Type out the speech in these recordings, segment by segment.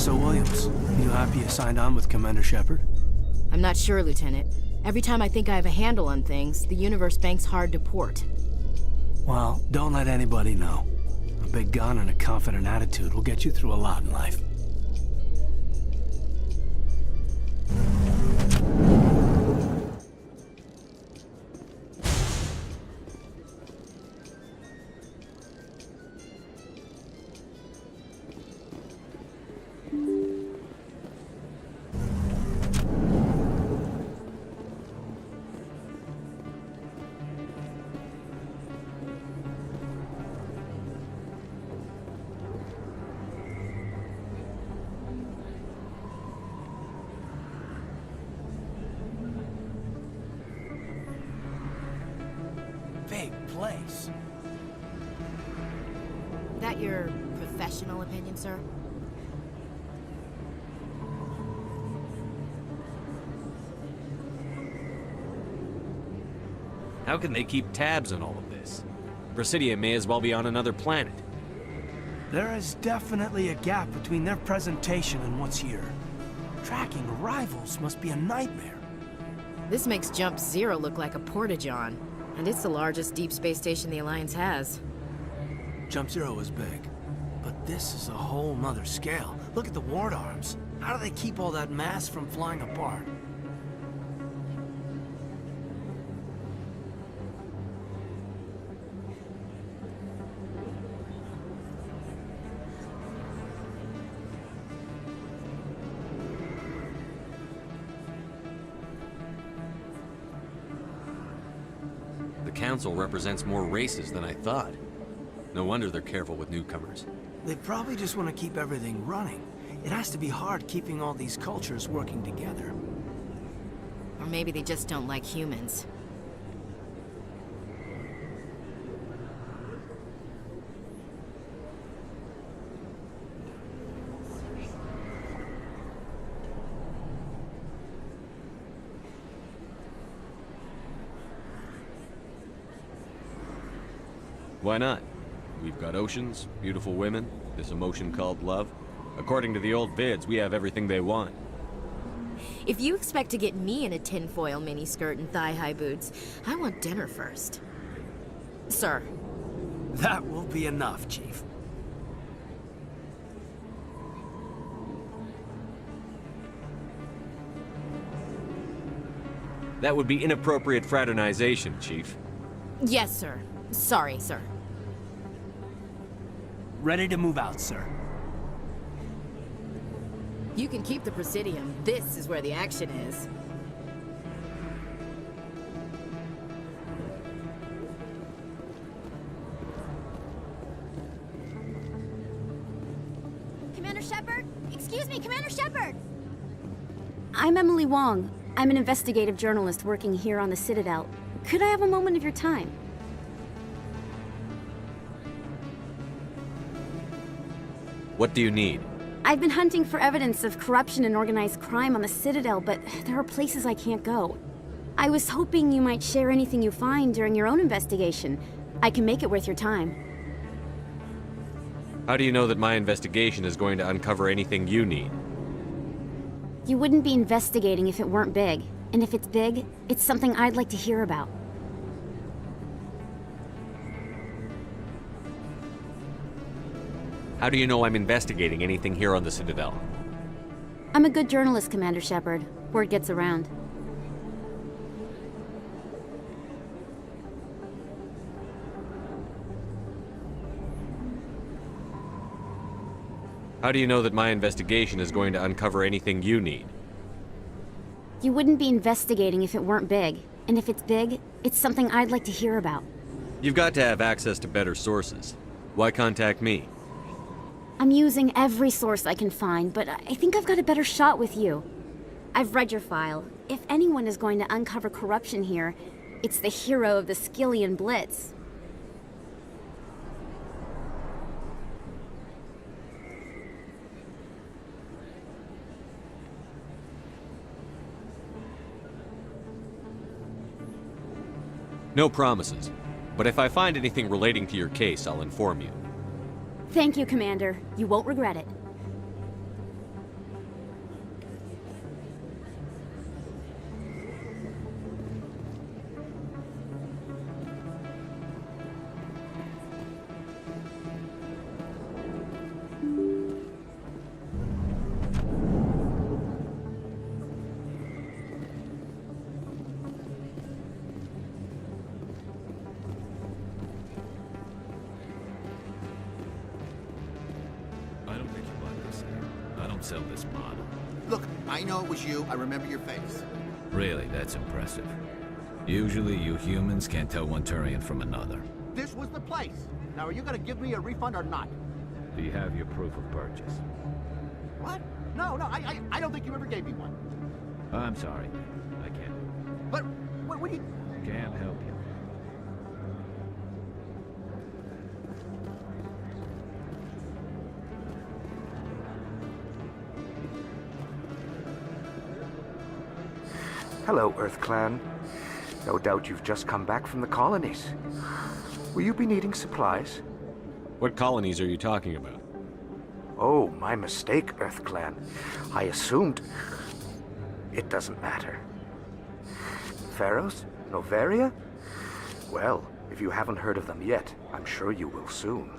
So, Williams, you happy you signed on with Commander Shepard? I'm not sure, Lieutenant. Every time I think I have a handle on things, the universe banks hard to port. Well, don't let anybody know. A big gun and a confident attitude will get you through a lot in life. Big place. That your professional opinion, sir? How can they keep tabs on all of this? Presidia may as well be on another planet. There is definitely a gap between their presentation and what's here. Tracking rivals must be a nightmare. This makes Jump Zero look like a porta-john, and it's the largest deep space station the Alliance has. Jump Zero is big, but this is a whole nother scale. Look at the ward arms. How do they keep all that mass from flying apart? The Council represents more races than I thought. No wonder they're careful with newcomers. They probably just want to keep everything running. It has to be hard keeping all these cultures working together. Or maybe they just don't like humans. Why not? We've got oceans, beautiful women, this emotion called love. According to the old vids, we have everything they want. If you expect to get me in a tinfoil miniskirt and thigh-high boots, I want dinner first. Sir. That will be enough, Chief. That would be inappropriate fraternization, Chief. Yes, sir. Sorry, sir. Ready to move out, sir. You can keep the Presidium. This is where the action is. Commander Shepard? Excuse me, Commander Shepard! I'm Emily Wong. I'm an investigative journalist working here on the Citadel. Could I have a moment of your time? What do you need? I've been hunting for evidence of corruption and organized crime on the Citadel, but there are places I can't go. I was hoping you might share anything you find during your own investigation. I can make it worth your time. How do you know that my investigation is going to uncover anything you need? You wouldn't be investigating if it weren't big. And if it's big, it's something I'd like to hear about. How do you know I'm investigating anything here on the Citadel? I'm a good journalist, Commander Shepard. Word gets around. How do you know that my investigation is going to uncover anything you need? You wouldn't be investigating if it weren't big. And if it's big, it's something I'd like to hear about. You've got to have access to better sources. Why contact me? I'm using every source I can find, but I think I've got a better shot with you. I've read your file. If anyone is going to uncover corruption here, it's the hero of the Skillian Blitz. No promises. But if I find anything relating to your case, I'll inform you. Thank you, Commander. You won't regret it. sell this model. Look, I know it was you. I remember your face. Really, that's impressive. Usually you humans can't tell one Turian from another. This was the place. Now, are you gonna give me a refund or not? Do you have your proof of purchase? What? No, I don't think you ever gave me one. I'm sorry. I can't. But, what do you... Can't help you. Hello, Earth Clan. No doubt you've just come back from the colonies. Will you be needing supplies? What colonies are you talking about? Oh, my mistake, Earth Clan. I assumed... It doesn't matter. Pharaohs? Noveria? Well, if you haven't heard of them yet, I'm sure you will soon.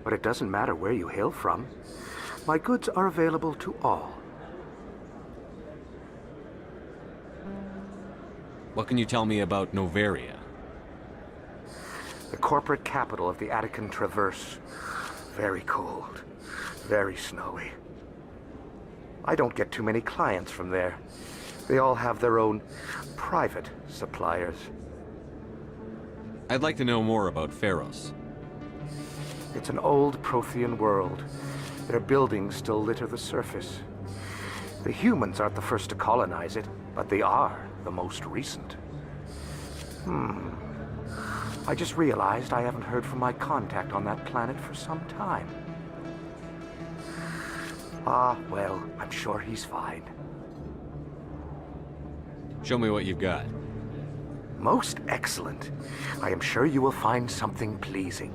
But it doesn't matter where you hail from. My goods are available to all. What can you tell me about Noveria? The corporate capital of the Attican Traverse. Very cold. Very snowy. I don't get too many clients from there. They all have their own private suppliers. I'd like to know more about Pharos. It's an old Prothean world. Their buildings still litter the surface. The humans aren't the first to colonize it, but they are the most recent. I just realized I haven't heard from my contact on that planet for some time. Ah, well, I'm sure he's fine. Show me what you've got. Most excellent. I am sure you will find something pleasing.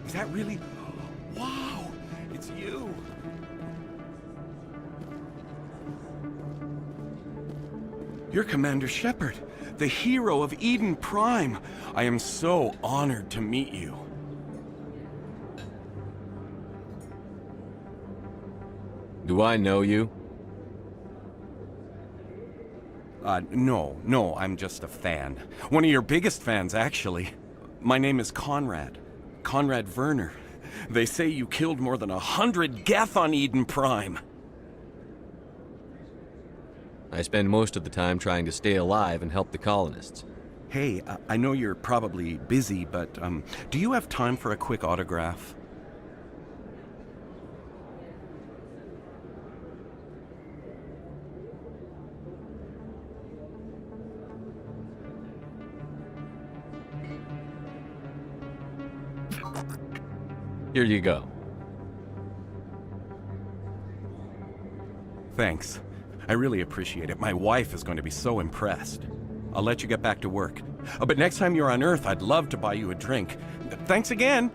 Is that really... Wow! It's you! You're Commander Shepard, the hero of Eden Prime. I am so honored to meet you. Do I know you? No, I'm just a fan. One of your biggest fans, actually. My name is Conrad. Conrad Werner. They say you killed more than 100 Geth on Eden Prime. I spend most of the time trying to stay alive and help the colonists. Hey, I know you're probably busy, but do you have time for a quick autograph? Here you go. Thanks. I really appreciate it. My wife is going to be so impressed. I'll let you get back to work. But next time you're on Earth, I'd love to buy you a drink. Thanks again!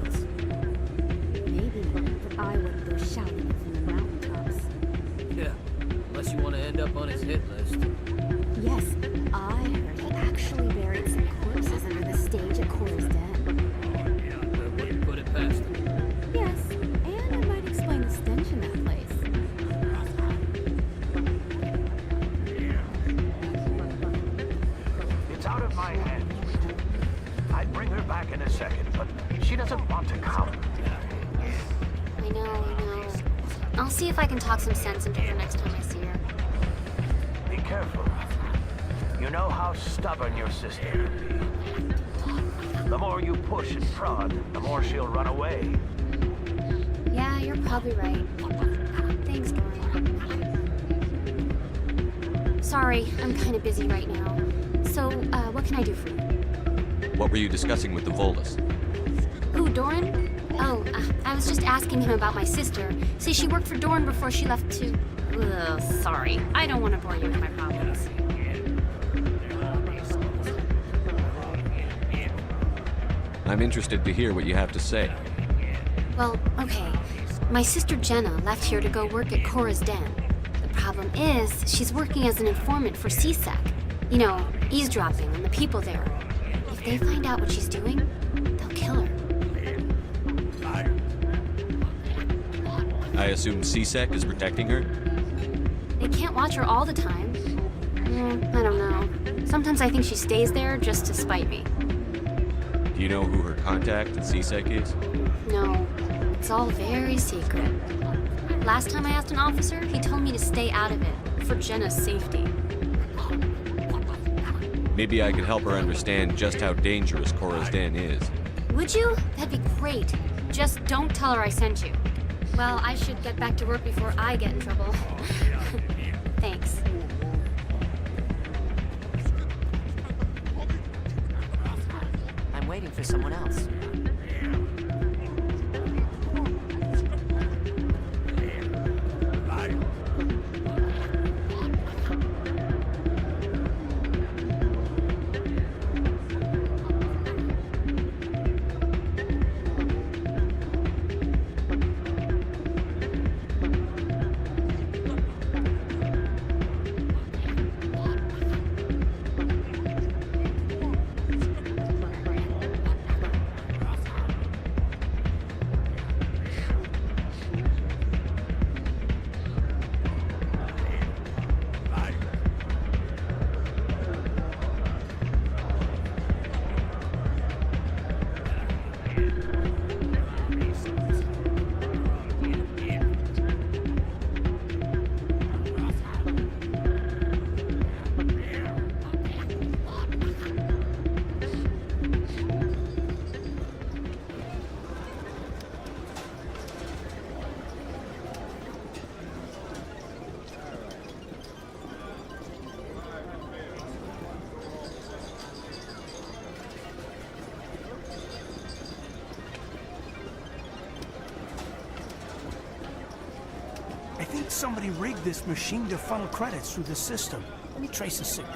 Volus. Maybe, but I wouldn't go shouting it from the mountaintops. Yeah, unless you want to end up on his hit list. Yes, I heard he actually buried some corpses under the stage at Cora's Den. I wouldn't put it past him. Yes, and it might explain the stench in that place. It's out of my hands, Rita. I'd bring her back in a second, but she doesn't want to come. I know. I'll see if I can talk some sense into her next time I see her. Be careful. You know how stubborn your sister can be. The more you push and prod, the more she'll run away. Yeah, you're probably right. Thanks, Dorian. Sorry, I'm kind of busy right now. So, what can I do for you? What were you discussing with the Volus? Who, Doran? Oh, I was just asking him about my sister. See, she worked for Doran before she left to... Ugh, sorry. I don't want to bore you with my problems. I'm interested to hear what you have to say. Well, okay. My sister Jenna left here to go work at Cora's Den. The problem is, she's working as an informant for CSEC. You know, eavesdropping on the people there. If they find out what she's doing, they'll kill her. I assume CSEC is protecting her? They can't watch her all the time. I don't know. Sometimes I think she stays there just to spite me. Do you know who her contact at CSEC is? No, it's all very secret. Last time I asked an officer, he told me to stay out of it, for Jenna's safety. Maybe I could help her understand just how dangerous Cora's Den is. Would you? That'd be great. Just don't tell her I sent you. Well, I should get back to work before I get in trouble. Thanks. I'm waiting for someone else. I think somebody rigged this machine to funnel credits through the system. Let me trace the signal.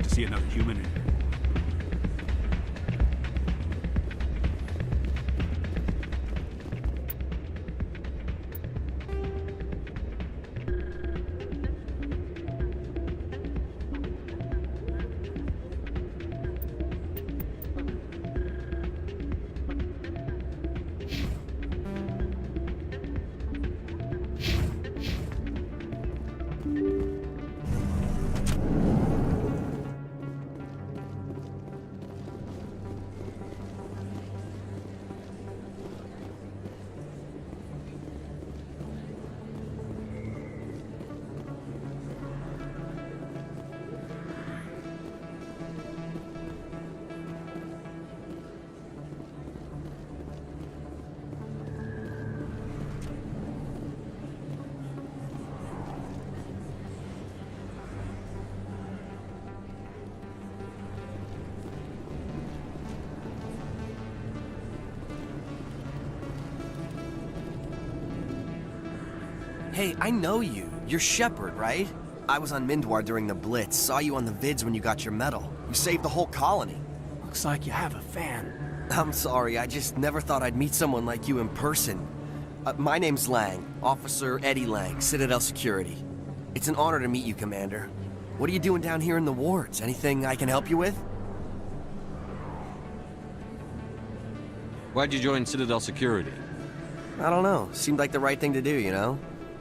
to see another human in here. Hey, I know you. You're Shepard, right? I was on Mindwar during the Blitz. Saw you on the vids when you got your medal. You saved the whole colony. Looks like you have a fan. I'm sorry, I just never thought I'd meet someone like you in person. My name's Lang, Officer Eddie Lang, Citadel Security. It's an honor to meet you, Commander. What are you doing down here in the wards? Anything I can help you with? Why'd you join Citadel Security? I don't know. Seemed like the right thing to do, you know?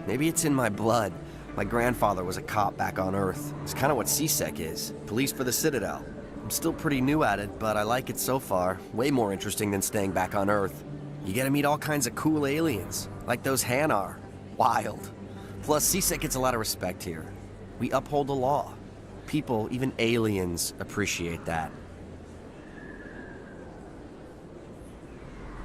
Maybe it's in my blood. My grandfather was a cop back on Earth. It's kind of what CSEC is. Police for the Citadel. I'm still pretty new at it, but I like it so far. Way more interesting than staying back on Earth. You get to meet all kinds of cool aliens, like those Hanar. Wild. Plus, CSEC gets a lot of respect here. We uphold the law. People, even aliens, appreciate that.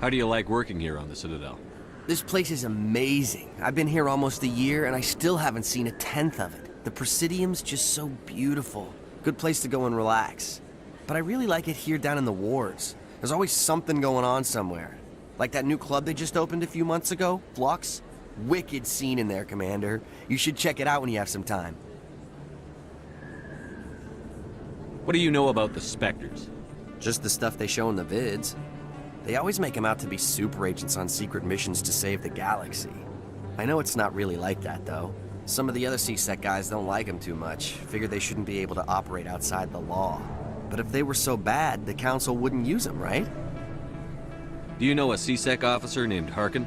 How do you like working here on the Citadel? This place is amazing. I've been here almost a year, and I still haven't seen a tenth of it. The Presidium's just so beautiful. Good place to go and relax. But I really like it here down in the wards. There's always something going on somewhere. Like that new club they just opened a few months ago, Flux. Wicked scene in there, Commander. You should check it out when you have some time. What do you know about the Spectres? Just the stuff they show in the vids. They always make them out to be super agents on secret missions to save the galaxy. I know it's not really like that, though. Some of the other CSEC guys don't like them too much. Figure they shouldn't be able to operate outside the law. But if they were so bad, the Council wouldn't use them, right? Do you know a CSEC officer named Harkin?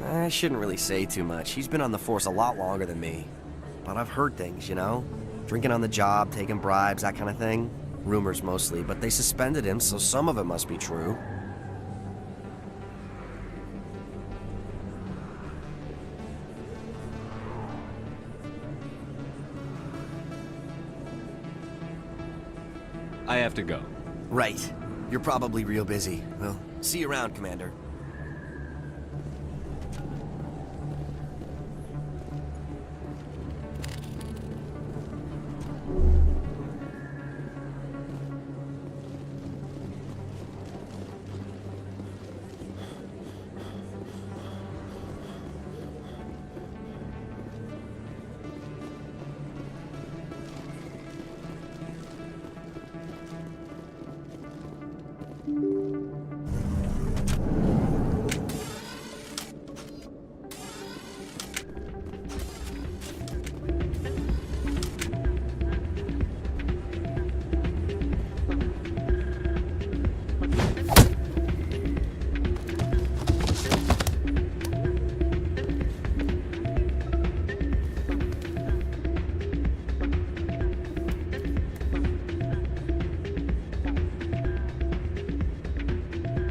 I shouldn't really say too much. He's been on the force a lot longer than me. But I've heard things, you know? Drinking on the job, taking bribes, that kind of thing. Rumors mostly, but they suspended him, so some of it must be true. I have to go. Right. You're probably real busy. Well, see you around, Commander.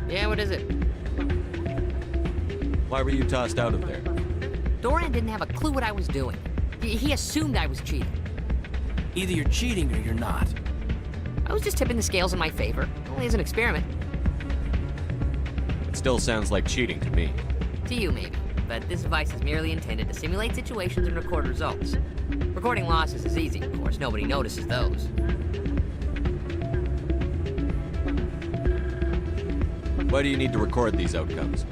Yeah, what is it? Why were you tossed out of there? Doran didn't have a clue what I was doing. He assumed I was cheating. Either you're cheating or you're not. I was just tipping the scales in my favor. Only as an experiment. It still sounds like cheating to me. To you, maybe. But this device is merely intended to simulate situations and record results. Recording losses is easy, of course. Nobody notices those. Why do you need to record these outcomes?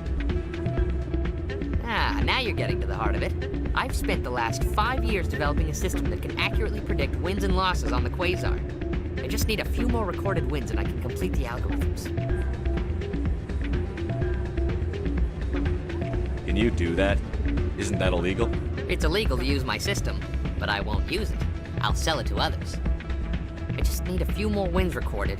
Ah, now you're getting to the heart of it. I've spent the last 5 years developing a system that can accurately predict wins and losses on the Quasar. I just need a few more recorded wins and I can complete the algorithms. Can you do that? Isn't that illegal? It's illegal to use my system, but I won't use it. I'll sell it to others. I just need a few more wins recorded.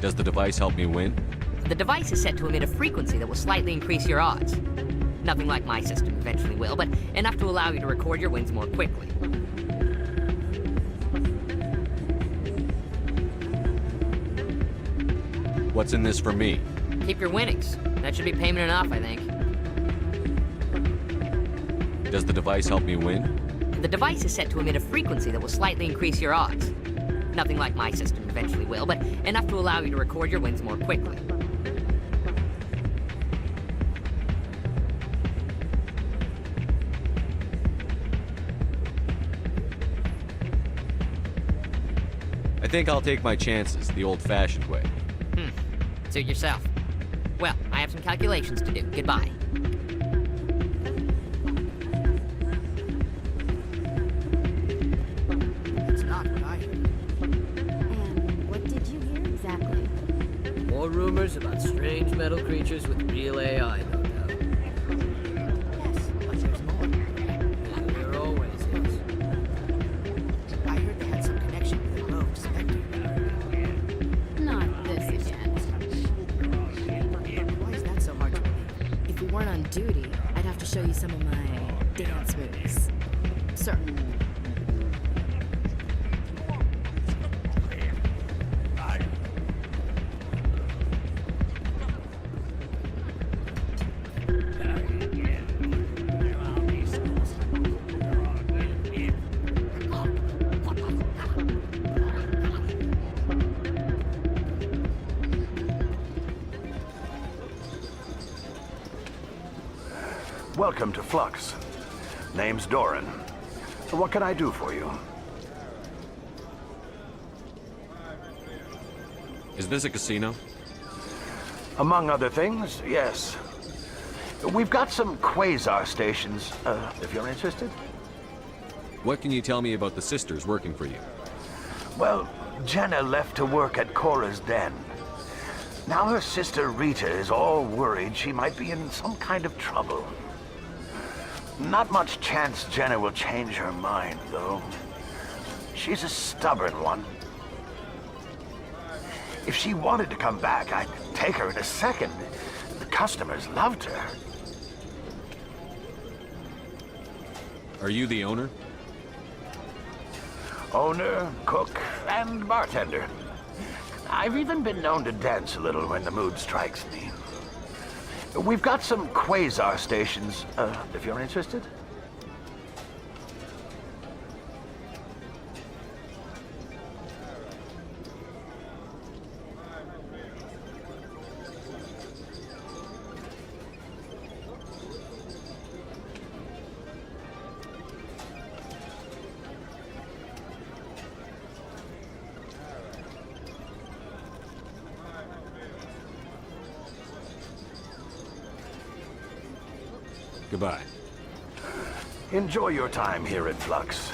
Does the device help me win? The device is set to emit a frequency that will slightly increase your odds. Nothing like my system eventually will, but enough to allow you to record your wins more quickly. What's in this for me? Keep your winnings. That should be payment enough, I think. Does the device help me win? The device is set to emit a frequency that will slightly increase your odds. Nothing like my system eventually will, but enough to allow you to record your wins more quickly. I think I'll take my chances the old-fashioned way. Suit yourself. Well, I have some calculations to do. Goodbye. It's not what I heard. And what did you hear exactly? More rumors about strange metal creatures with real AI, no doubt. Yes, but there's more. There always is. I heard they had some connection with the rogue Spectre. Not this again. Why is that so hard to believe? If we weren't on duty, I'd have to show you some of my dance moves. Sir. Welcome to Flux. Name's Doran. What can I do for you? Is this a casino? Among other things, yes. We've got some quasar stations, if you're interested. What can you tell me about the sisters working for you? Well, Jenna left to work at Cora's Den. Now her sister Rita is all worried she might be in some kind of trouble. Not much chance Jenna will change her mind, though. She's a stubborn one. If she wanted to come back, I'd take her in a second. The customers loved her. Are you the owner? Owner, cook, and bartender. I've even been known to dance a little when the mood strikes me. We've got some quasar stations, if you're interested. Goodbye. Enjoy your time here at Flux.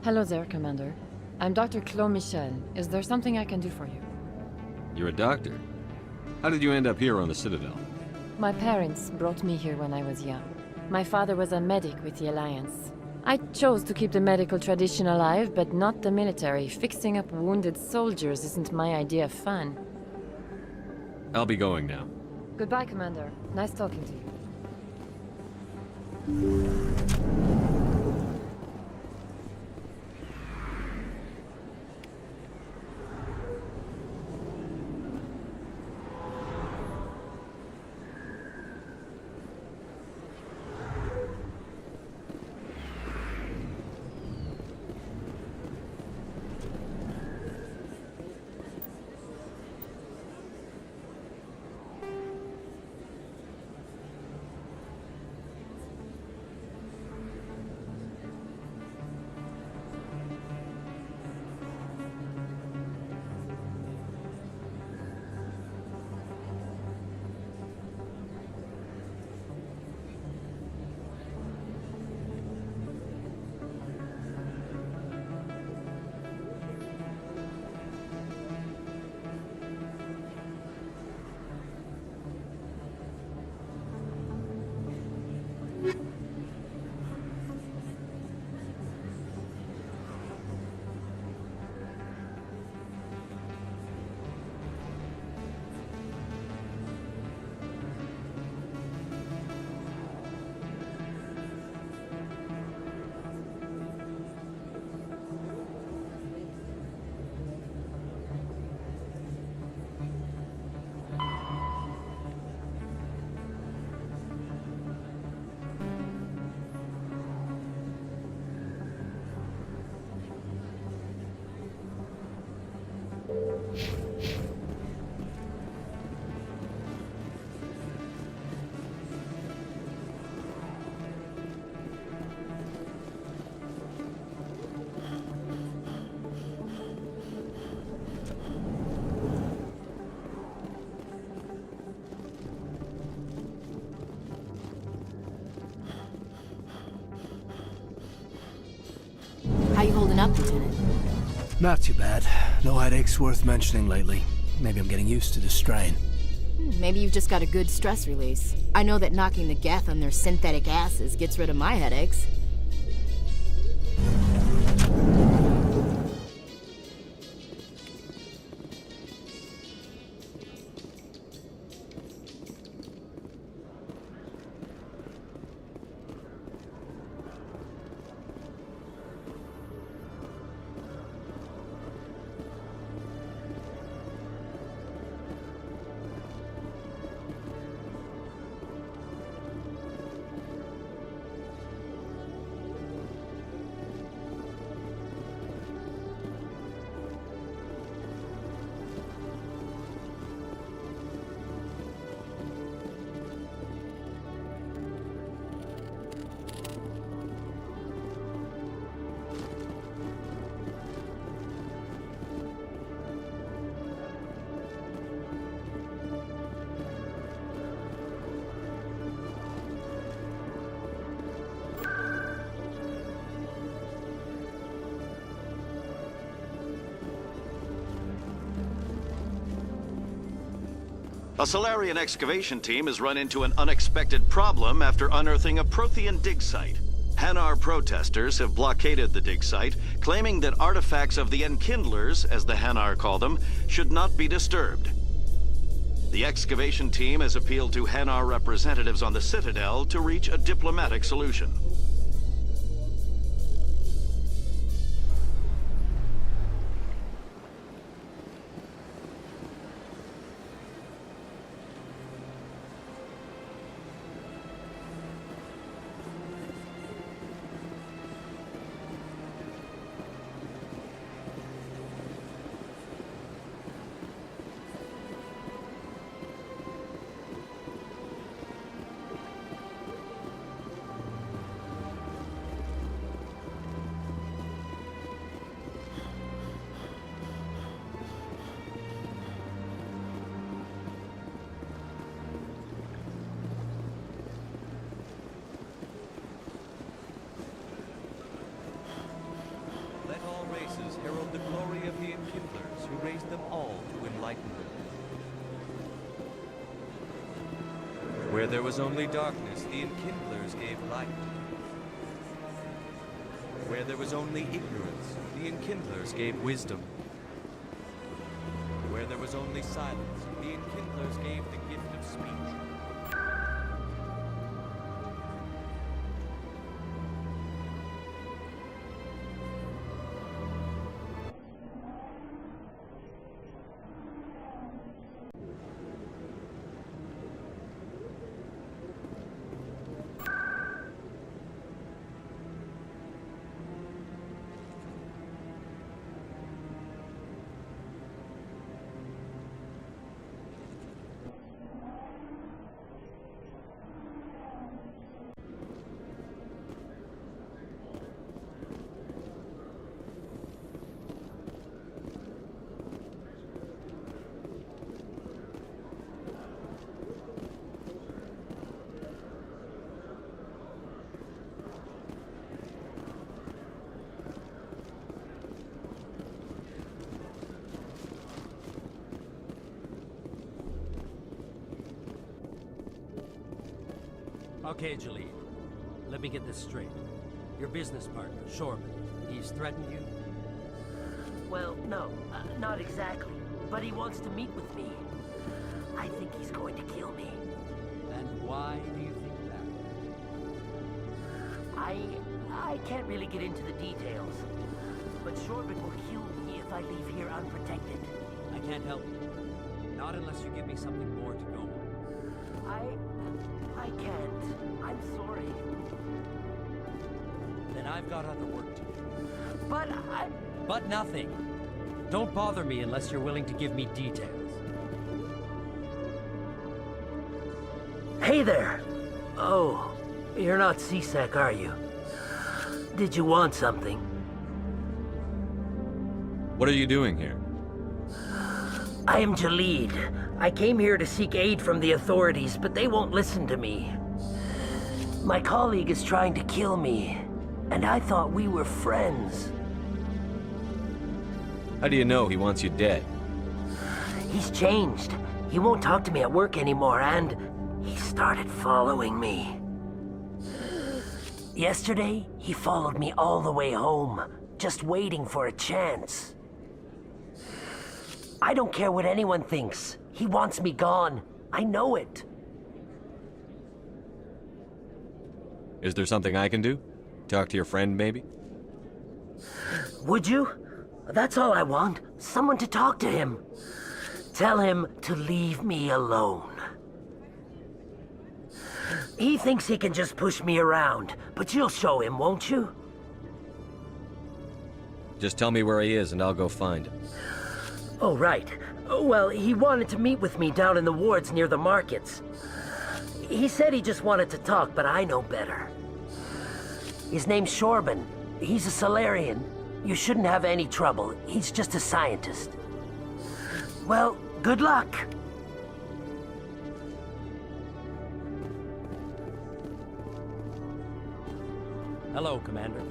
Hello there, Commander. I'm Dr. Claude Michel. Is there something I can do for you? You're a doctor. How did you end up here on the Citadel? My parents brought me here when I was young. My father was a medic with the Alliance. I chose to keep the medical tradition alive, but not the military. Fixing up wounded soldiers isn't my idea of fun. I'll be going now. Goodbye, Commander. Nice talking to you. How you holding up, Lieutenant? Not too bad. No headaches worth mentioning lately. Maybe I'm getting used to the strain. Maybe you've just got a good stress release. I know that knocking the geth on their synthetic asses gets rid of my headaches. A Solarian excavation team has run into an unexpected problem after unearthing a Prothean dig site. Hanar protesters have blockaded the dig site, claiming that artifacts of the Enkindlers, as the Hanar call them, should not be disturbed. The excavation team has appealed to Hanar representatives on the Citadel to reach a diplomatic solution. the glory of the Enkindlers who raised them all to enlightenment. Where there was only darkness, the Enkindlers gave light. Where there was only ignorance, the Enkindlers gave wisdom. Where there was only silence, the Enkindlers gave the gift of speech. Okay, Jalid. Let me get this straight. Your business partner, Shorban, he's threatened you? Well, no, not exactly. But he wants to meet with me. I think he's going to kill me. And why do you think that? I can't really get into the details. But Shorban will kill me if I leave here unprotected. I can't help you. Not unless you give me something more to go on. I can't. I'm sorry. Then I've got other work to do. But But nothing. Don't bother me unless you're willing to give me details. Hey there! Oh, you're not C-Sec, are you? Did you want something? What are you doing here? I am Jalid. I came here to seek aid from the authorities, but they won't listen to me. My colleague is trying to kill me, and I thought we were friends. How do you know he wants you dead? He's changed. He won't talk to me at work anymore, and he started following me. Yesterday, he followed me all the way home, just waiting for a chance. I don't care what anyone thinks. He wants me gone. I know it. Is there something I can do? Talk to your friend, maybe? Would you? That's all I want. Someone to talk to him. Tell him to leave me alone. He thinks he can just push me around, but you'll show him, won't you? Just tell me where he is and I'll go find him. Oh, right. Well, he wanted to meet with me down in the wards near the markets. He said he just wanted to talk, but I know better. His name's Shorban. He's a Salarian. You shouldn't have any trouble. He's just a scientist. Well, good luck. Hello, Commander.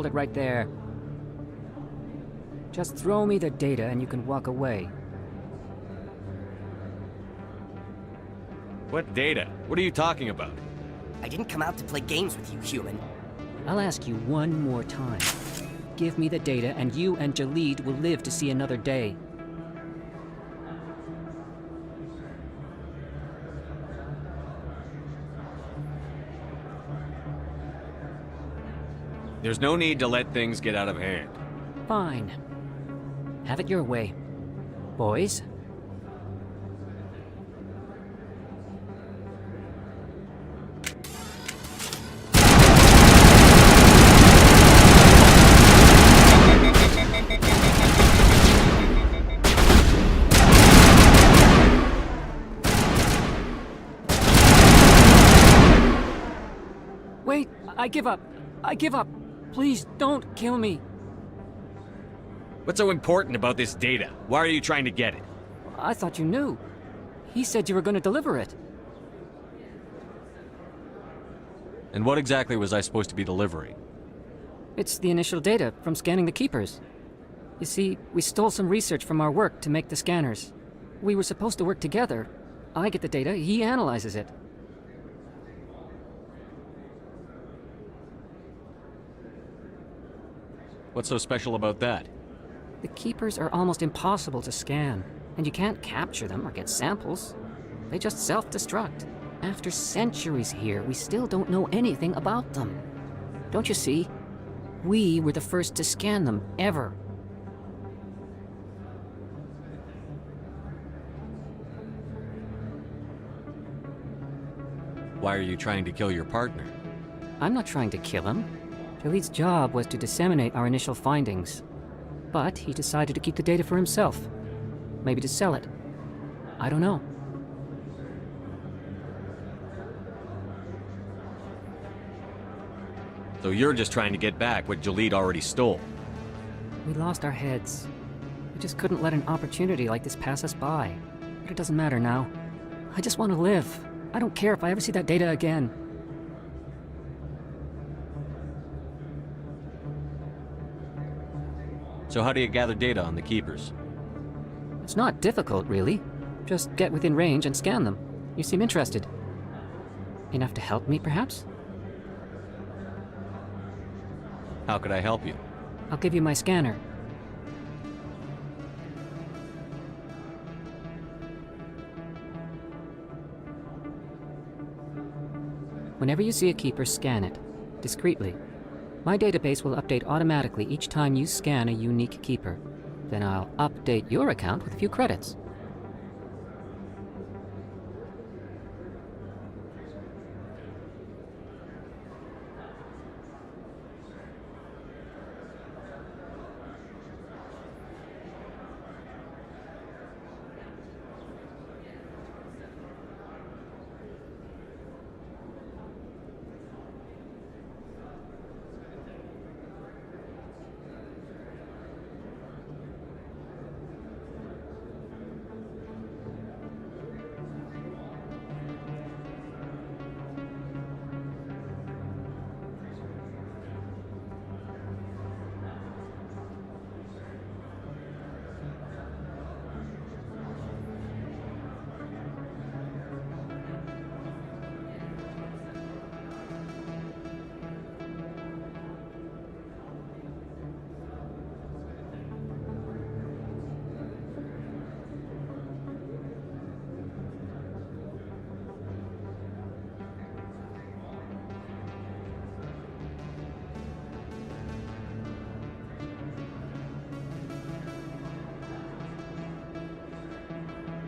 Hold it right there. Just throw me the data and you can walk away. What data? What are you talking about? I didn't come out to play games with you, human. I'll ask you one more time. Give me the data and you and Jalid will live to see another day. There's no need to let things get out of hand. Fine. Have it your way. Boys? Wait, I give up. I give up. Please don't kill me. What's so important about this data? Why are you trying to get it? I thought you knew. He said you were going to deliver it. And what exactly was I supposed to be delivering? It's the initial data from scanning the Keepers. You see, we stole some research from our work to make the scanners. We were supposed to work together. I get the data, he analyzes it. What's so special about that? The Keepers are almost impossible to scan, and you can't capture them or get samples. They just self-destruct. After centuries here, we still don't know anything about them. Don't you see? We were the first to scan them, ever. Why are you trying to kill your partner? I'm not trying to kill him. Jalid's job was to disseminate our initial findings. But he decided to keep the data for himself. Maybe to sell it. I don't know. So you're just trying to get back what Jalid already stole. We lost our heads. We just couldn't let an opportunity like this pass us by. But it doesn't matter now. I just want to live. I don't care if I ever see that data again. So how do you gather data on the Keepers? It's not difficult, really. Just get within range and scan them. You seem interested. Enough to help me, perhaps? How could I help you? I'll give you my scanner. Whenever you see a Keeper, scan it. Discreetly. My database will update automatically each time you scan a unique Keeper. Then I'll update your account with a few credits.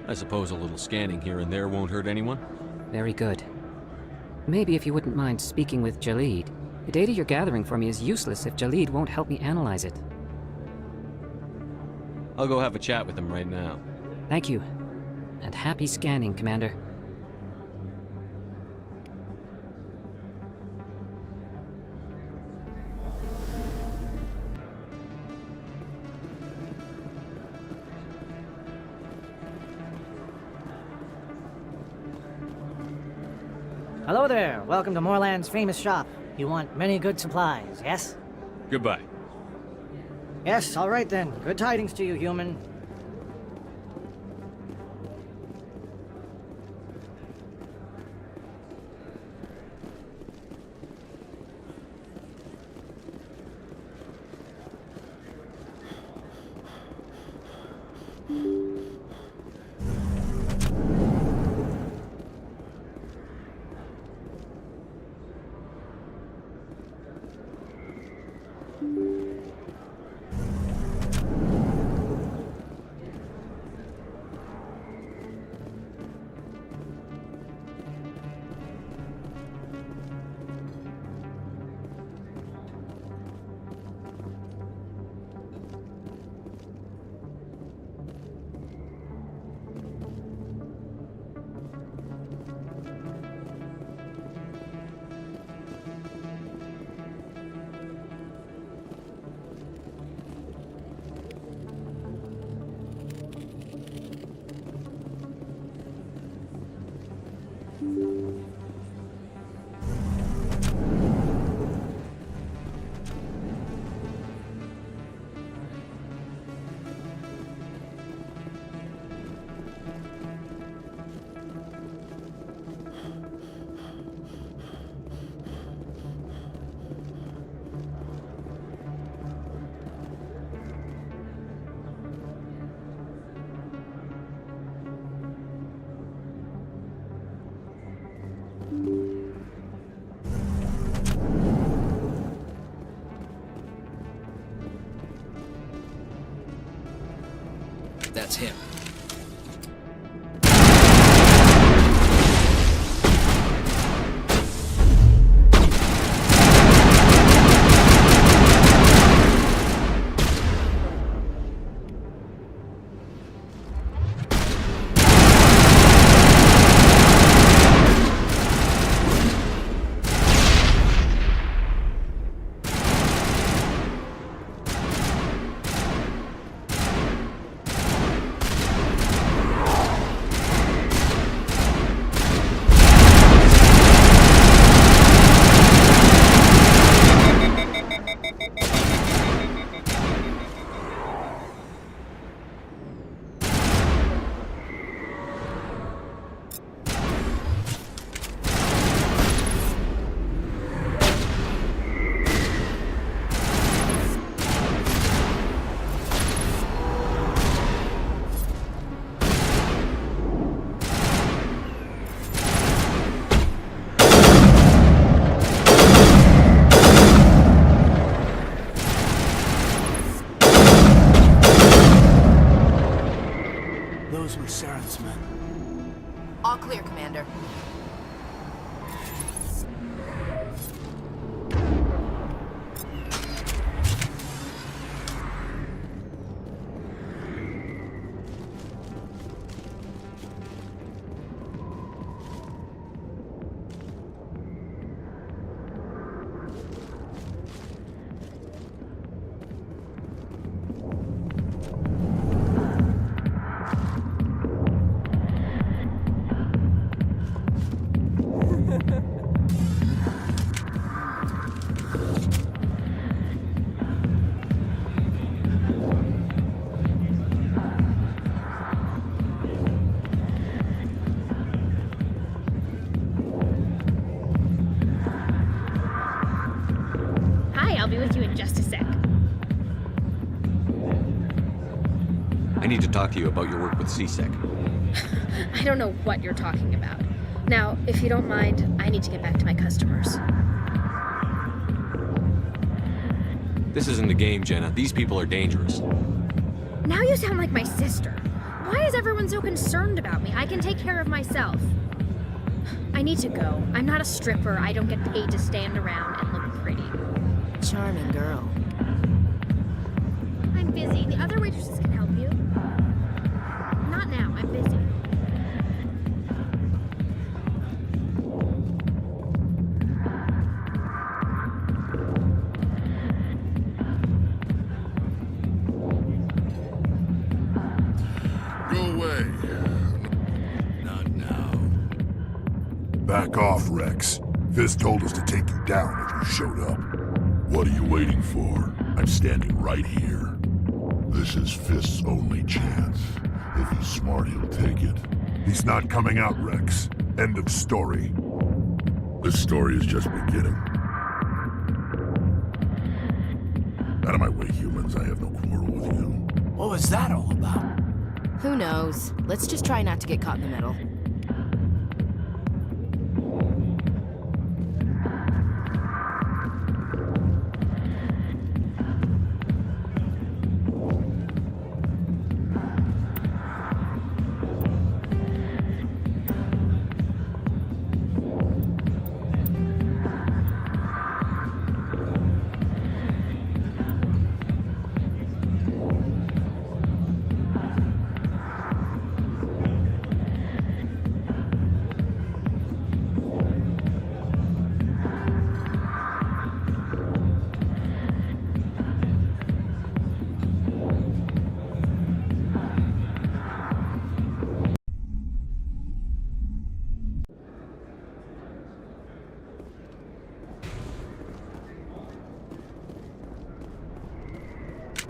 I suppose a little scanning here and there won't hurt anyone? Very good. Maybe if you wouldn't mind speaking with Jalid. The data you're gathering for me is useless if Jalid won't help me analyze it. I'll go have a chat with him right now. Thank you. And happy scanning, Commander. Hello there. Welcome to Moorland's famous shop. You want many good supplies, yes? Goodbye. Yes, all right then. Good tidings to you, human. That's him. Those were Sareth's men. All clear, Commander. I'll be with you in just a sec. I need to talk to you about your work with C-Sec. I don't know what you're talking about. Now, if you don't mind, I need to get back to my customers. This isn't a game, Jenna. These people are dangerous. Now you sound like my sister. Why is everyone so concerned about me? I can take care of myself. I need to go. I'm not a stripper. I don't get paid to stand around and look pretty. Charming girl. I'm busy. The other waitresses can help you. Not now. I'm busy. Go away. Not now. Back off, Rex. Fisk told us to take you down if you showed up. What are you waiting for? I'm standing right here. This is Fist's only chance. If he's smart, he'll take it. He's not coming out, Rex. End of story. This story is just beginning. Out of my way, humans. I have no quarrel with you. What was that all about? Who knows? Let's just try not to get caught in the middle.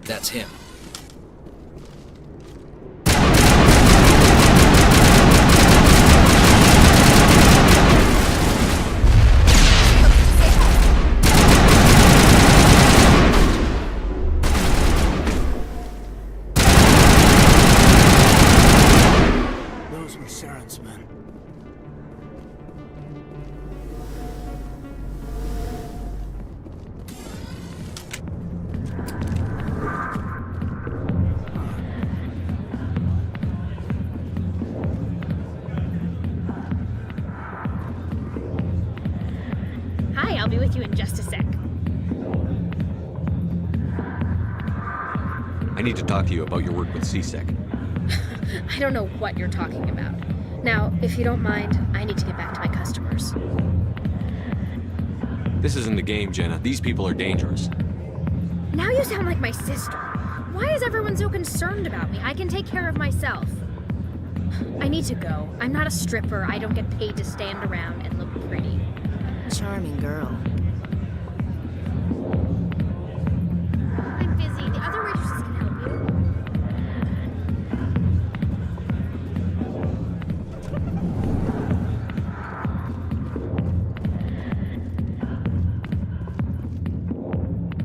That's him. Those were Saren's men. Hi, I'll be with you in just a sec. I need to talk to you about your work with CSEC. I don't know what you're talking about. Now, if you don't mind, I need to get back to my customers. This isn't a game, Jenna. These people are dangerous. Now you sound like my sister. Why is everyone so concerned about me? I can take care of myself. I need to go. I'm not a stripper. I don't get paid to stand around and look pretty. Charming girl. I'm busy. The other waitresses can help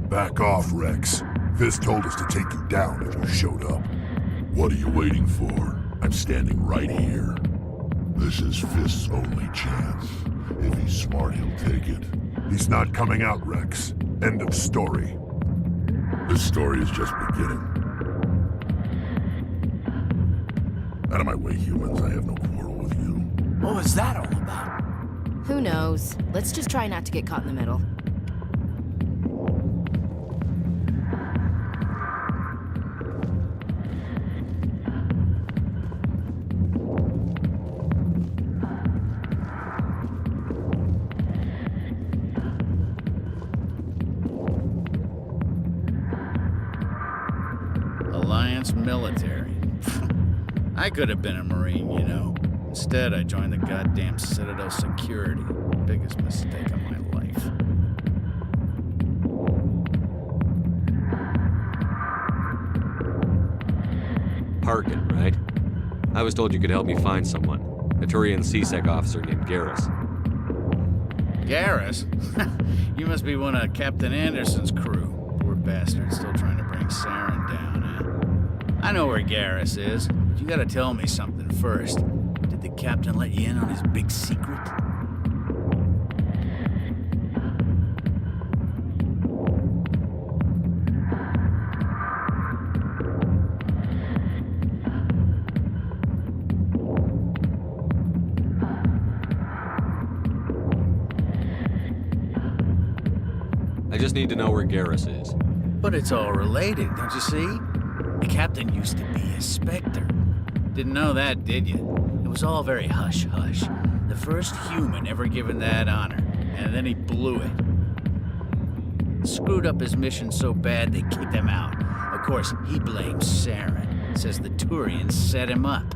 you. Back off, Rex. Fist told us to take you down if you showed up. What are you waiting for? I'm standing right here. This is Fist's only chance. If he's smart, he'll take it. He's not coming out, Rex. End of story. This story is just beginning. Out of my way, humans. I have no quarrel with you. What was that all about? Who knows? Let's just try not to get caught in the middle. Alliance military. I could have been a Marine, you know. Instead, I joined the goddamn Citadel Security. Biggest mistake of my life. Harkin, right? I was told you could help me find someone. A Turian CSEC officer named Garrus. Garrus? You must be one of Captain Anderson's crew. Poor bastard, still trying to bring Saren down, huh? I know where Garrus is, but you gotta tell me something first. Did the captain let you in on his big secret? I just need to know where Garrus is. But it's all related, don't you see? The captain used to be a Spectre. Didn't know that, did you? It was all very hush-hush. The first human ever given that honor, and then he blew it. Screwed up his mission so bad they kicked him out. Of course, he blames Saren. Says the Turians set him up.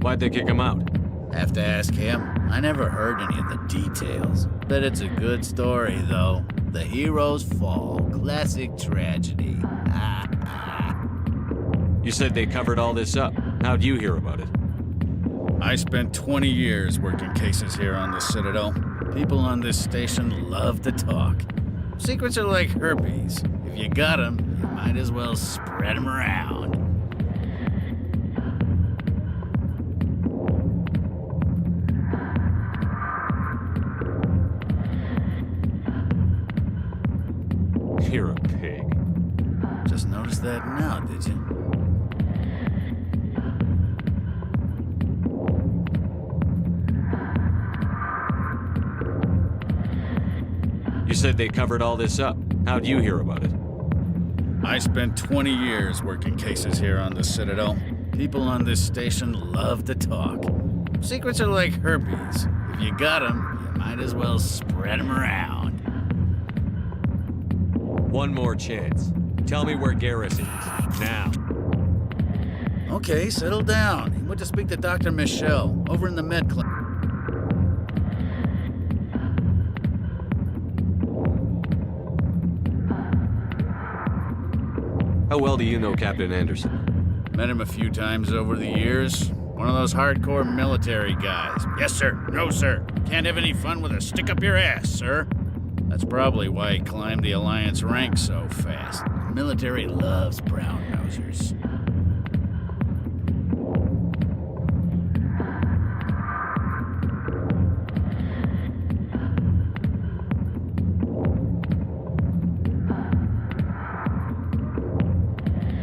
Why'd they kick him out? Have to ask him. I never heard any of the details. Bet it's a good story, though. The hero's fall. Classic tragedy. You said they covered all this up. How'd you hear about it? I spent 20 years working cases here on the Citadel. People on this station love to talk. Secrets are like herpes. If you got them, you might as well spread them around. You're a pig. Just noticed that now, did you? You said they covered all this up. How'd you hear about it? I spent 20 years working cases here on the Citadel. People on this station love to talk. Secrets are like herpes. If you got them, you might as well spread them around. One more chance. Tell me where Garrus is. Now. Okay, settle down. He went to speak to Dr. Michelle over in the med clinic. How well do you know Captain Anderson? Met him a few times over the years. One of those hardcore military guys. Yes, sir. No, sir. Can't have any fun with a stick up your ass, sir. That's probably why he climbed the Alliance ranks so fast. The military loves brown-nosers.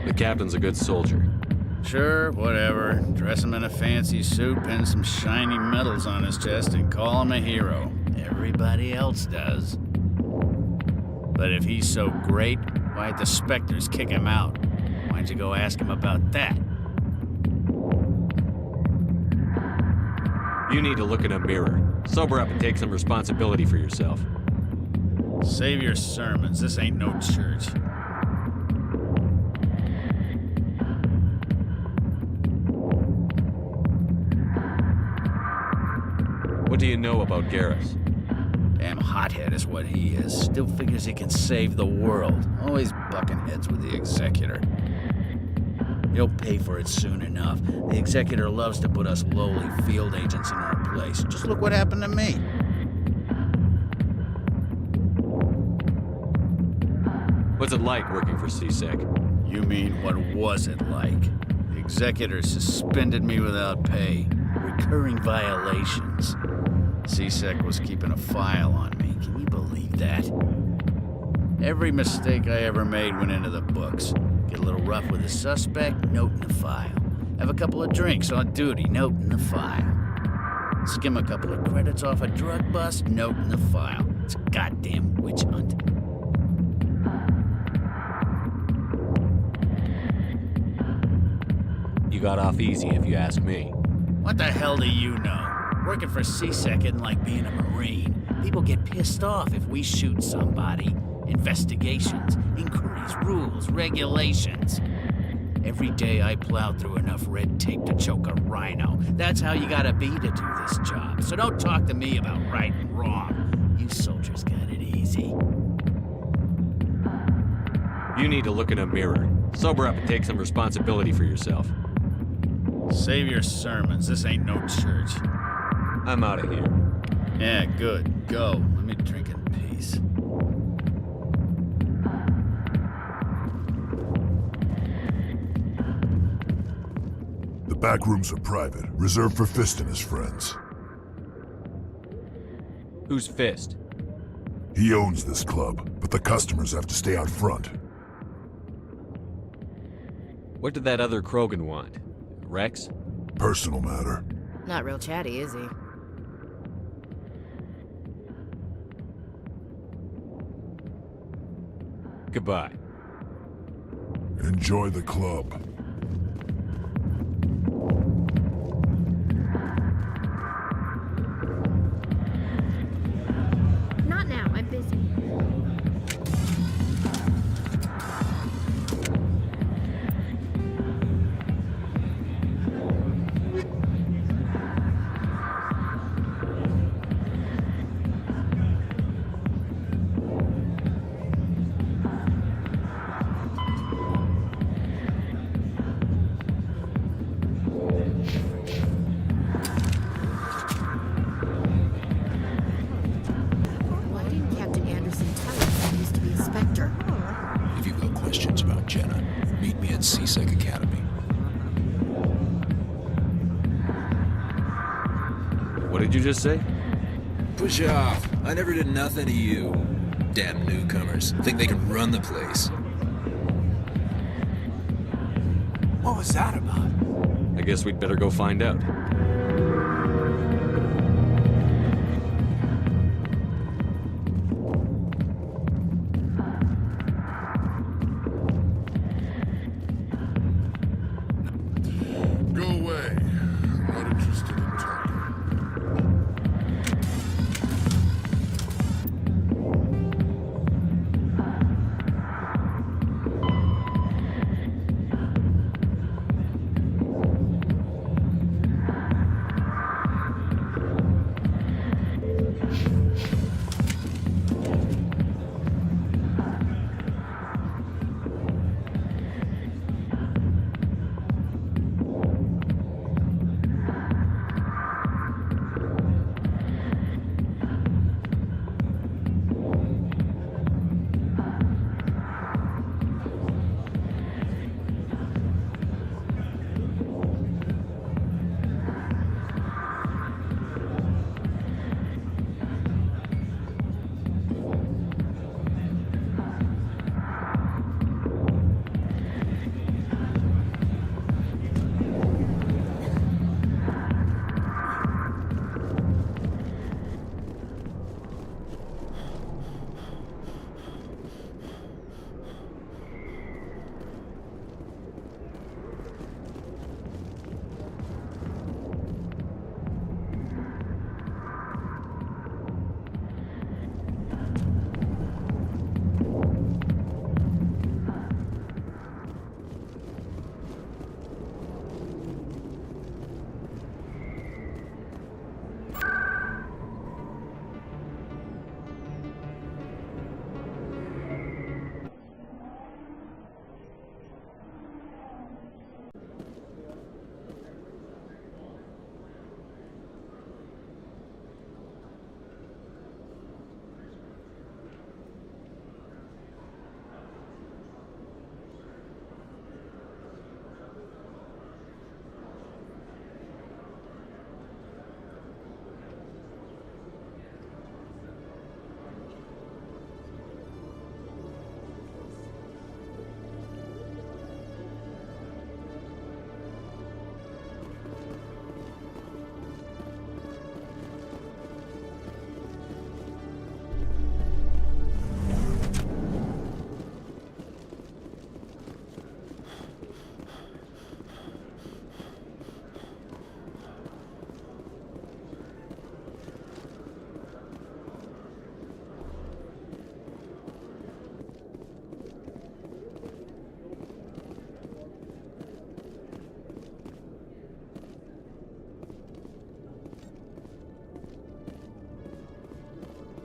The captain's a good soldier. Sure, whatever. Dress him in a fancy suit, pin some shiny medals on his chest, and call him a hero. Everybody else does. But if he's so great, why'd the Spectres kick him out? Why'd you go ask him about that? You need to look in a mirror. Sober up and take some responsibility for yourself. Save your sermons. This ain't no church. What do you know about Garrus? Damn hothead is what he is. Still figures he can save the world. Always bucking heads with the Executor. He'll pay for it soon enough. The Executor loves to put us lowly field agents in our place. Just look what happened to me. What's it like working for CSEC? You mean, what was it like? The Executor suspended me without pay. Recurring violations. CSEC was keeping a file on me. Can you believe that? Every mistake I ever made went into the books. Get a little rough with a suspect, note in the file. Have a couple of drinks on duty, note in the file. Skim a couple of credits off a drug bust, note in the file. It's a goddamn witch hunt. You got off easy, if you ask me. What the hell do you know? Working for CSEC isn't like being a Marine. People get pissed off if we shoot somebody. Investigations, inquiries, rules, regulations. Every day I plow through enough red tape to choke a rhino. That's how you gotta be to do this job. So don't talk to me about right and wrong. You soldiers got it easy. You need to look in a mirror. Sober up and take some responsibility for yourself. Save your sermons. This ain't no church. I'm out of here. Yeah, good. Go. Let me drink in peace. The back rooms are private, reserved for Fist and his friends. Who's Fist? He owns this club, but the customers have to stay out front. What did that other Krogan want? Rex? Personal matter. Not real chatty, is he? Goodbye. Enjoy the club. Not now, I'm busy. academy. What did you just say? Push off. I never did nothing to you. Damn newcomers. Think they can run the place. What was that about? I guess we'd better go find out. Go away. I'm not interested in talking.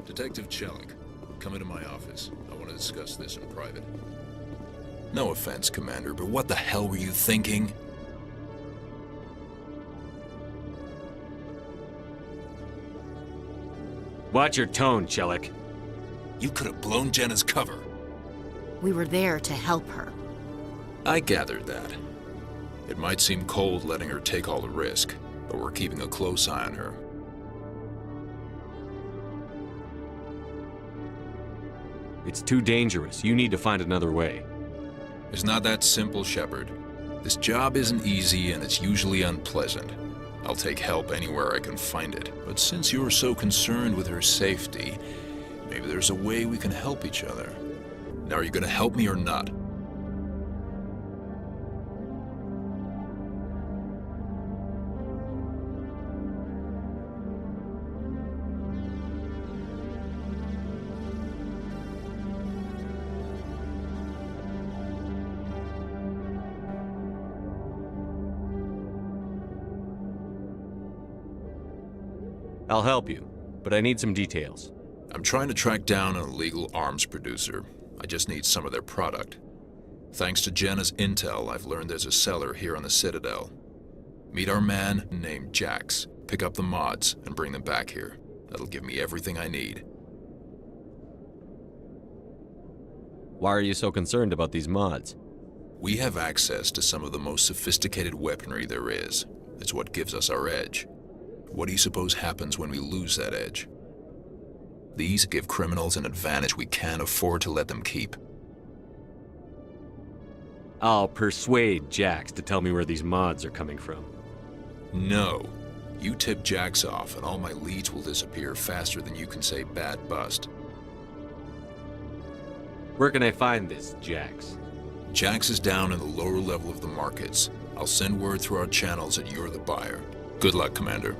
Detective Chelik, come into my office. I want to discuss this in private. No offense, Commander, but what the hell were you thinking? Watch your tone, Chelik. You could have blown Jenna's cover. We were there to help her. I gathered that. It might seem cold letting her take all the risk, but we're keeping a close eye on her. It's too dangerous. You need to find another way. It's not that simple, Shepard. This job isn't easy and it's usually unpleasant. I'll take help anywhere I can find it. But since you're so concerned with her safety, maybe there's a way we can help each other. Now, are you gonna help me or not? I'll help you, but I need some details. I'm trying to track down an illegal arms producer. I just need some of their product. Thanks to Jenna's intel, I've learned there's a seller here on the Citadel. Meet our man named Jax, pick up the mods, and bring them back here. That'll give me everything I need. Why are you so concerned about these mods? We have access to some of the most sophisticated weaponry there is. It's what gives us our edge. What do you suppose happens when we lose that edge? These give criminals an advantage we can't afford to let them keep. I'll persuade Jax to tell me where these mods are coming from. No. You tip Jax off and all my leads will disappear faster than you can say bad bust. Where can I find this Jax? Jax is down in the lower level of the markets. I'll send word through our channels that you're the buyer. Good luck, Commander.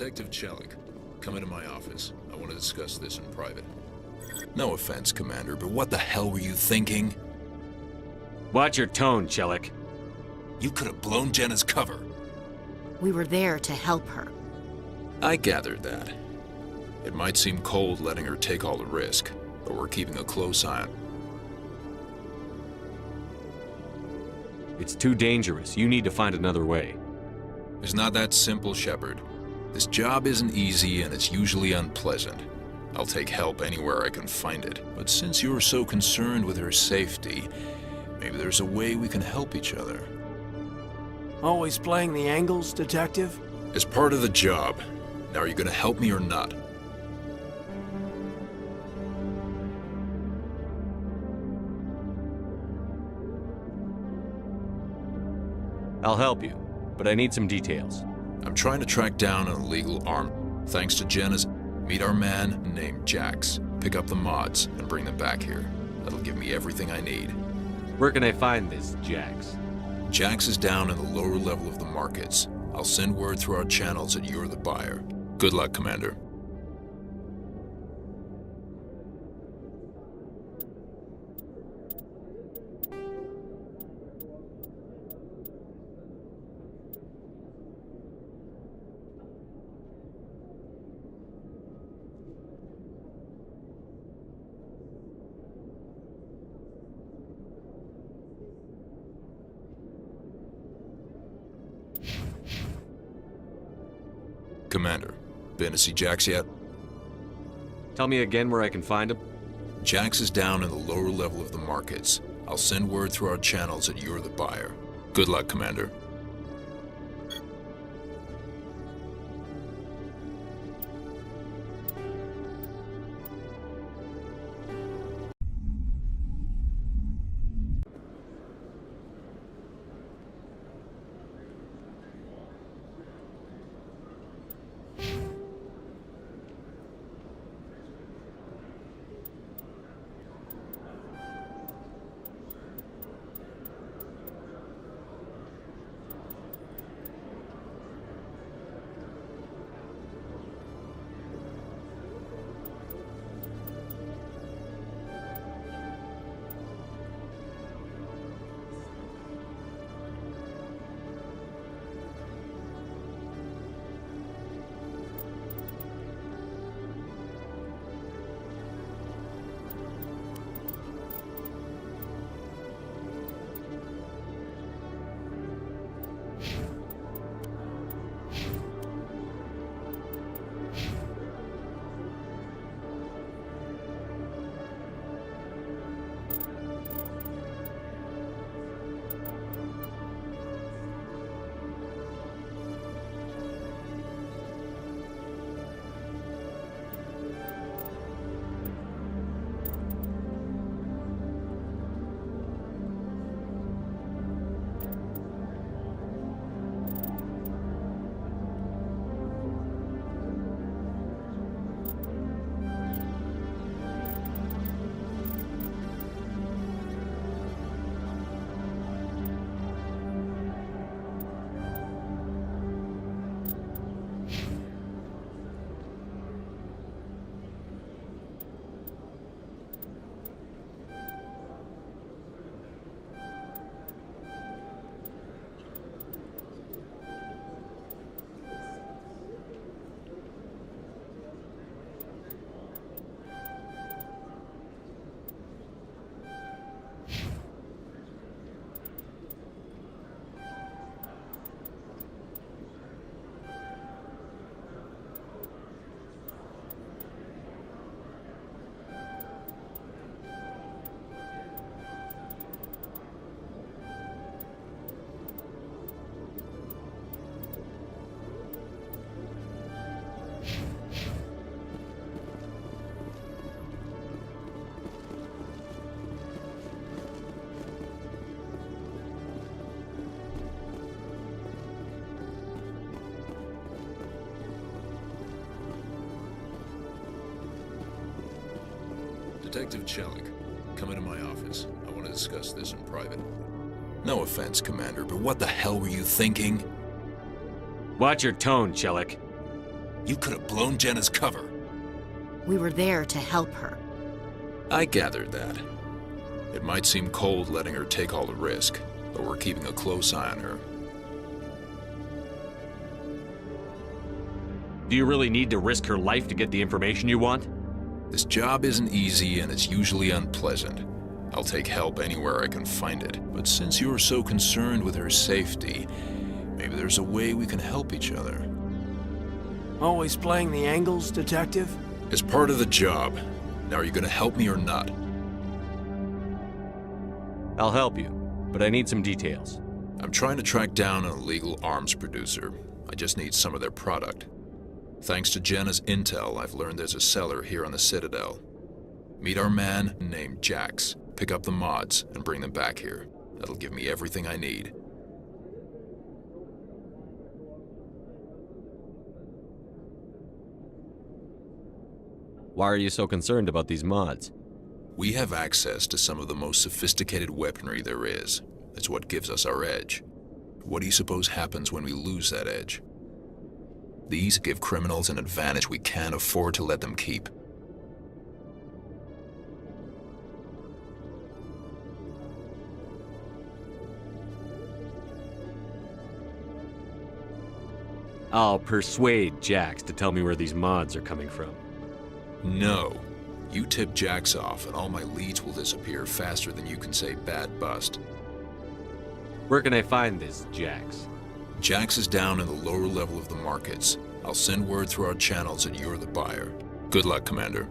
Detective Chelik, come into my office. I want to discuss this in private. No offense, Commander, but what the hell were you thinking? Watch your tone, Chelik. You could have blown Jenna's cover. We were there to help her. I gathered that. It might seem cold letting her take all the risk, but we're keeping a close eye on. It's too dangerous. You need to find another way. It's not that simple, Shepard. This job isn't easy and it's usually unpleasant. I'll take help anywhere I can find it. But since you're so concerned with her safety, maybe there's a way we can help each other. Always playing the angles, Detective? As part of the job. Now, are you gonna help me or not? I'll help you, but I need some details. I'm trying to track down an illegal arm. Thanks to Jenna's, meet our man named Jax. Pick up the mods and bring them back here. That'll give me everything I need. Where can I find this Jax? Jax is down in the lower level of the markets. I'll send word through our channels that you're the buyer. Good luck, Commander. Commander, been to see Jax yet? Tell me again where I can find him? Jax is down in the lower level of the markets. I'll send word through our channels that you're the buyer. Good luck, Commander. Detective Chelik, come into my office. I want to discuss this in private. No offense, Commander, but what the hell were you thinking? Watch your tone, Chelik. You could have blown Jenna's cover. We were there to help her. I gathered that. It might seem cold letting her take all the risk, but we're keeping a close eye on her. Do you really need to risk her life to get the information you want? This job isn't easy and it's usually unpleasant. I'll take help anywhere I can find it. But since you're so concerned with her safety, maybe there's a way we can help each other. Always playing the angles, Detective? It's part of the job. Now are you gonna help me or not? I'll help you, but I need some details. I'm trying to track down an illegal arms producer. I just need some of their product. Thanks to Jenna's intel, I've learned there's a seller here on the Citadel. Meet our man named Jax. Pick up the mods and bring them back here. That'll give me everything I need. Why are you so concerned about these mods? We have access to some of the most sophisticated weaponry there is. It's what gives us our edge. What do you suppose happens when we lose that edge? These give criminals an advantage we can't afford to let them keep. I'll persuade Jax to tell me where these mods are coming from. No. You tip Jax off and all my leads will disappear faster than you can say bad bust. Where can I find this Jax? Jax is down in the lower level of the markets. I'll send word through our channels that you're the buyer. Good luck, Commander.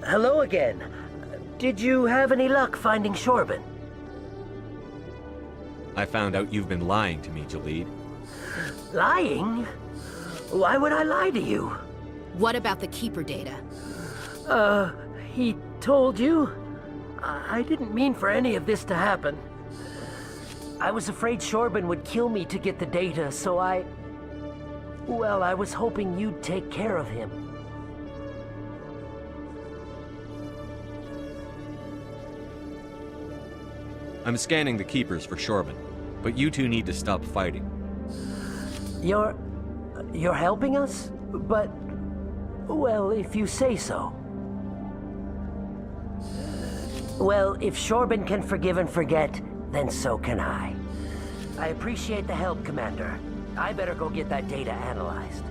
Hello again. Did you have any luck finding Shorben? I found out you've been lying to me, Jalid. Lying? Why would I lie to you? What about the Keeper data? He told you? I didn't mean for any of this to happen. I was afraid Shorben would kill me to get the data, so well, I was hoping you'd take care of him. I'm scanning the Keepers for Shorben, but you two need to stop fighting. You're helping us? But, well, if you say so. Well, if Shorben can forgive and forget, then so can I. I appreciate the help, Commander. I better go get that data analyzed.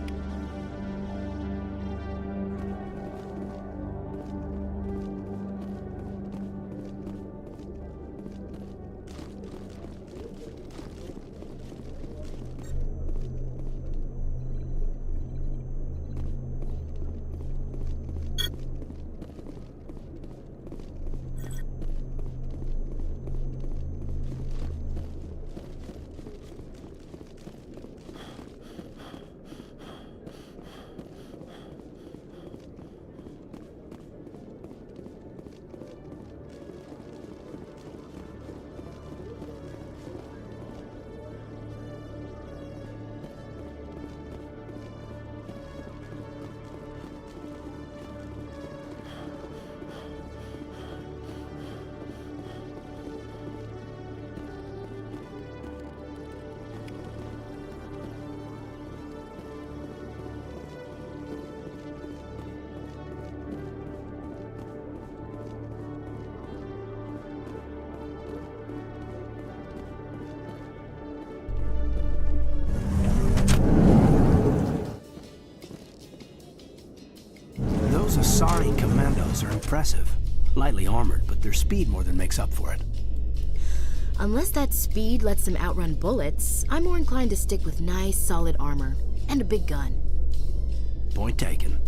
Those Asari commandos are impressive. Lightly armored, but their speed more than makes up for it. Unless that speed lets them outrun bullets, I'm more inclined to stick with nice, solid armor. And a big gun. Point taken.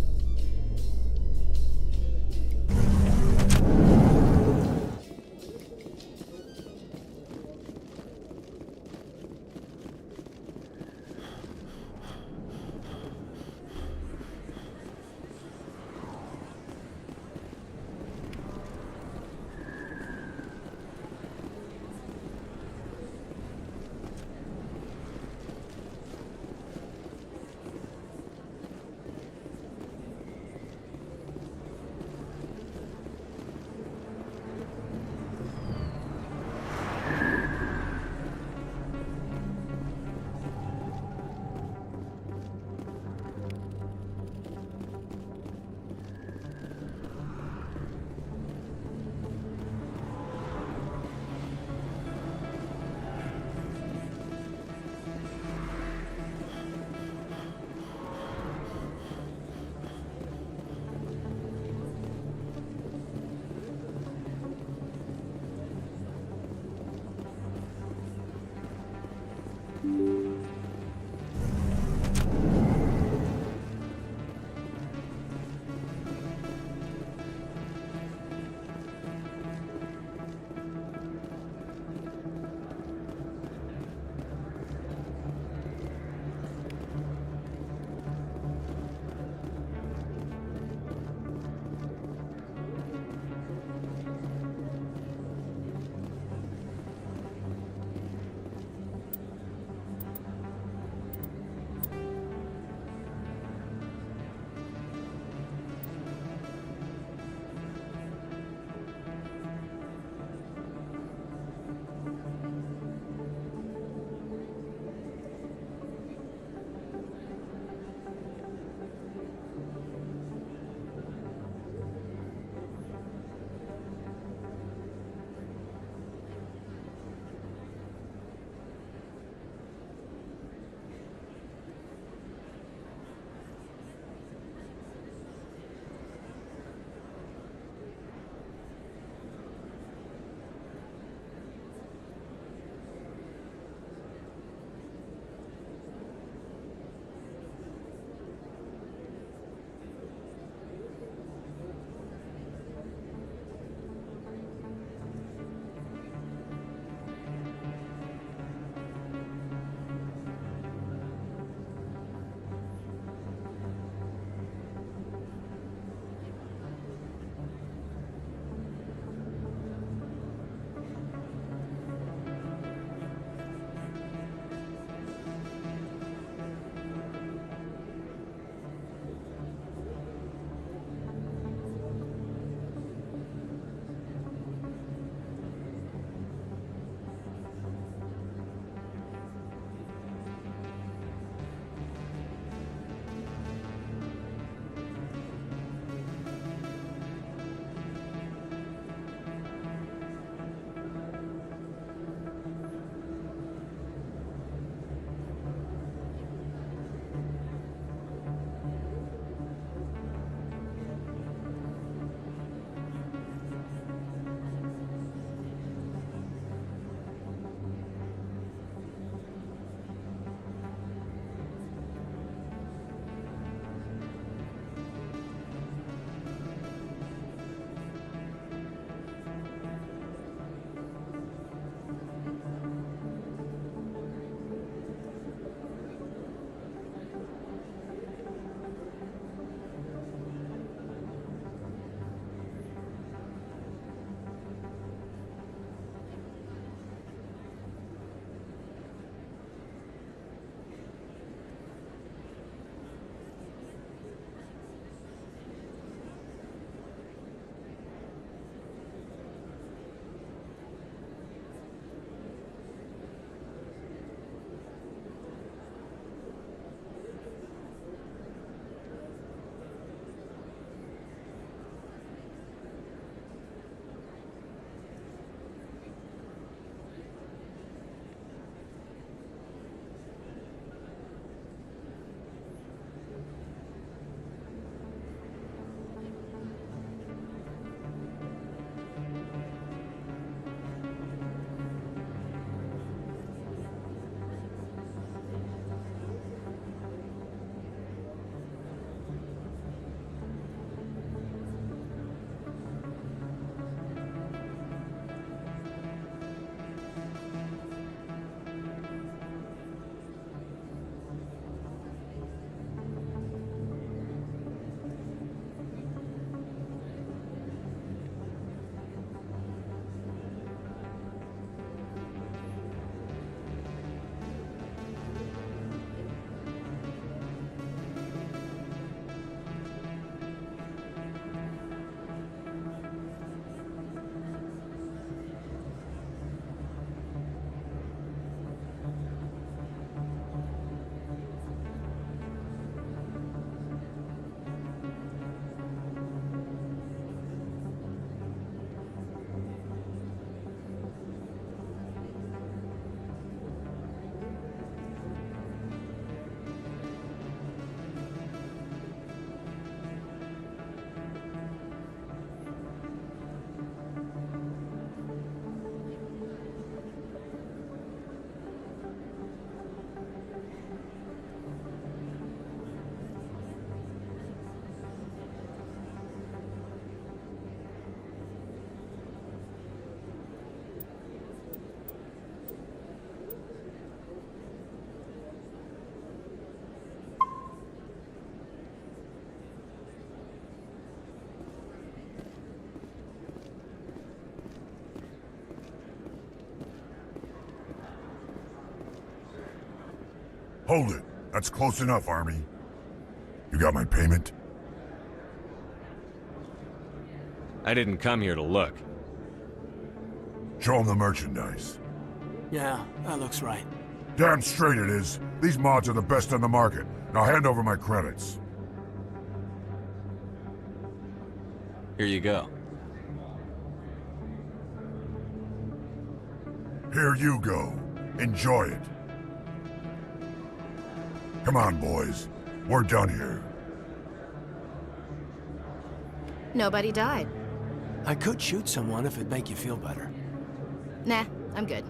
Hold it. That's close enough, Army. You got my payment? I didn't come here to look. Show him the merchandise. Yeah, that looks right. Damn straight it is. These mods are the best on the market. Now hand over my credits. Here you go. Here you go. Enjoy it. Come on, boys. We're done here. Nobody died. I could shoot someone if it'd make you feel better. Nah, I'm good.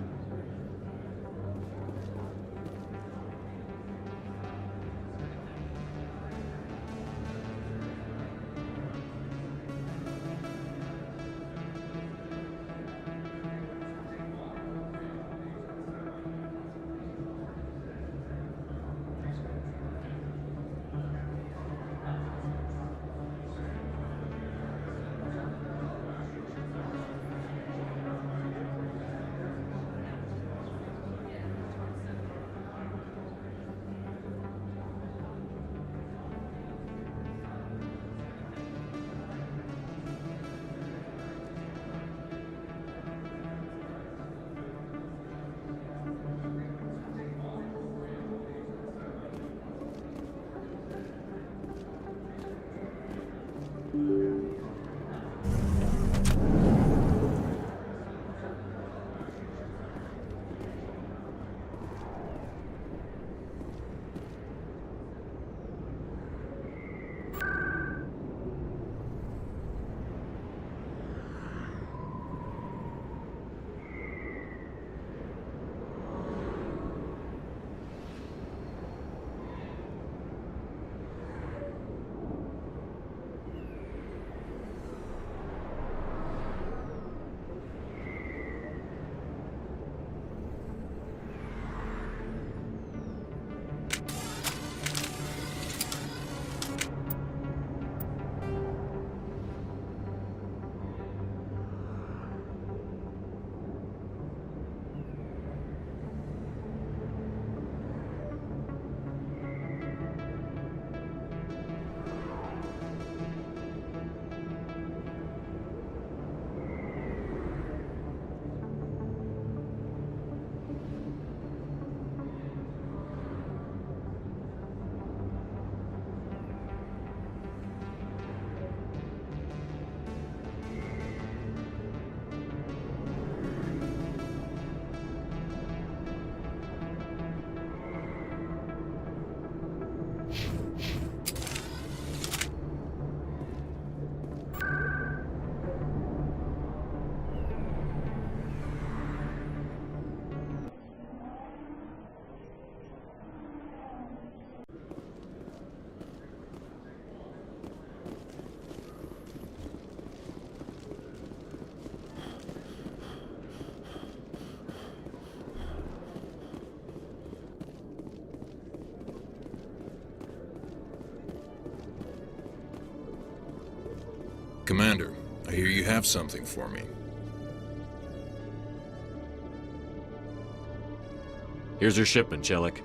Commander, I hear you have something for me. Here's your shipment, Chelik.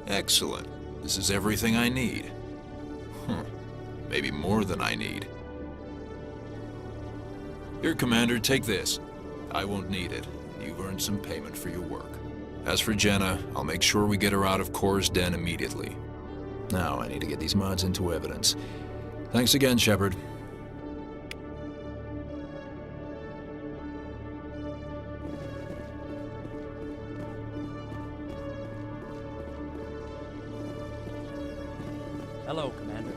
Excellent. This is everything I need. Maybe more than I need. Here, Commander, take this. I won't need it. You've earned some payment for your work. As for Jenna, I'll make sure we get her out of Kor's den immediately. Now, I need to get these mods into evidence. Thanks again, Shepard. Hello, Commander.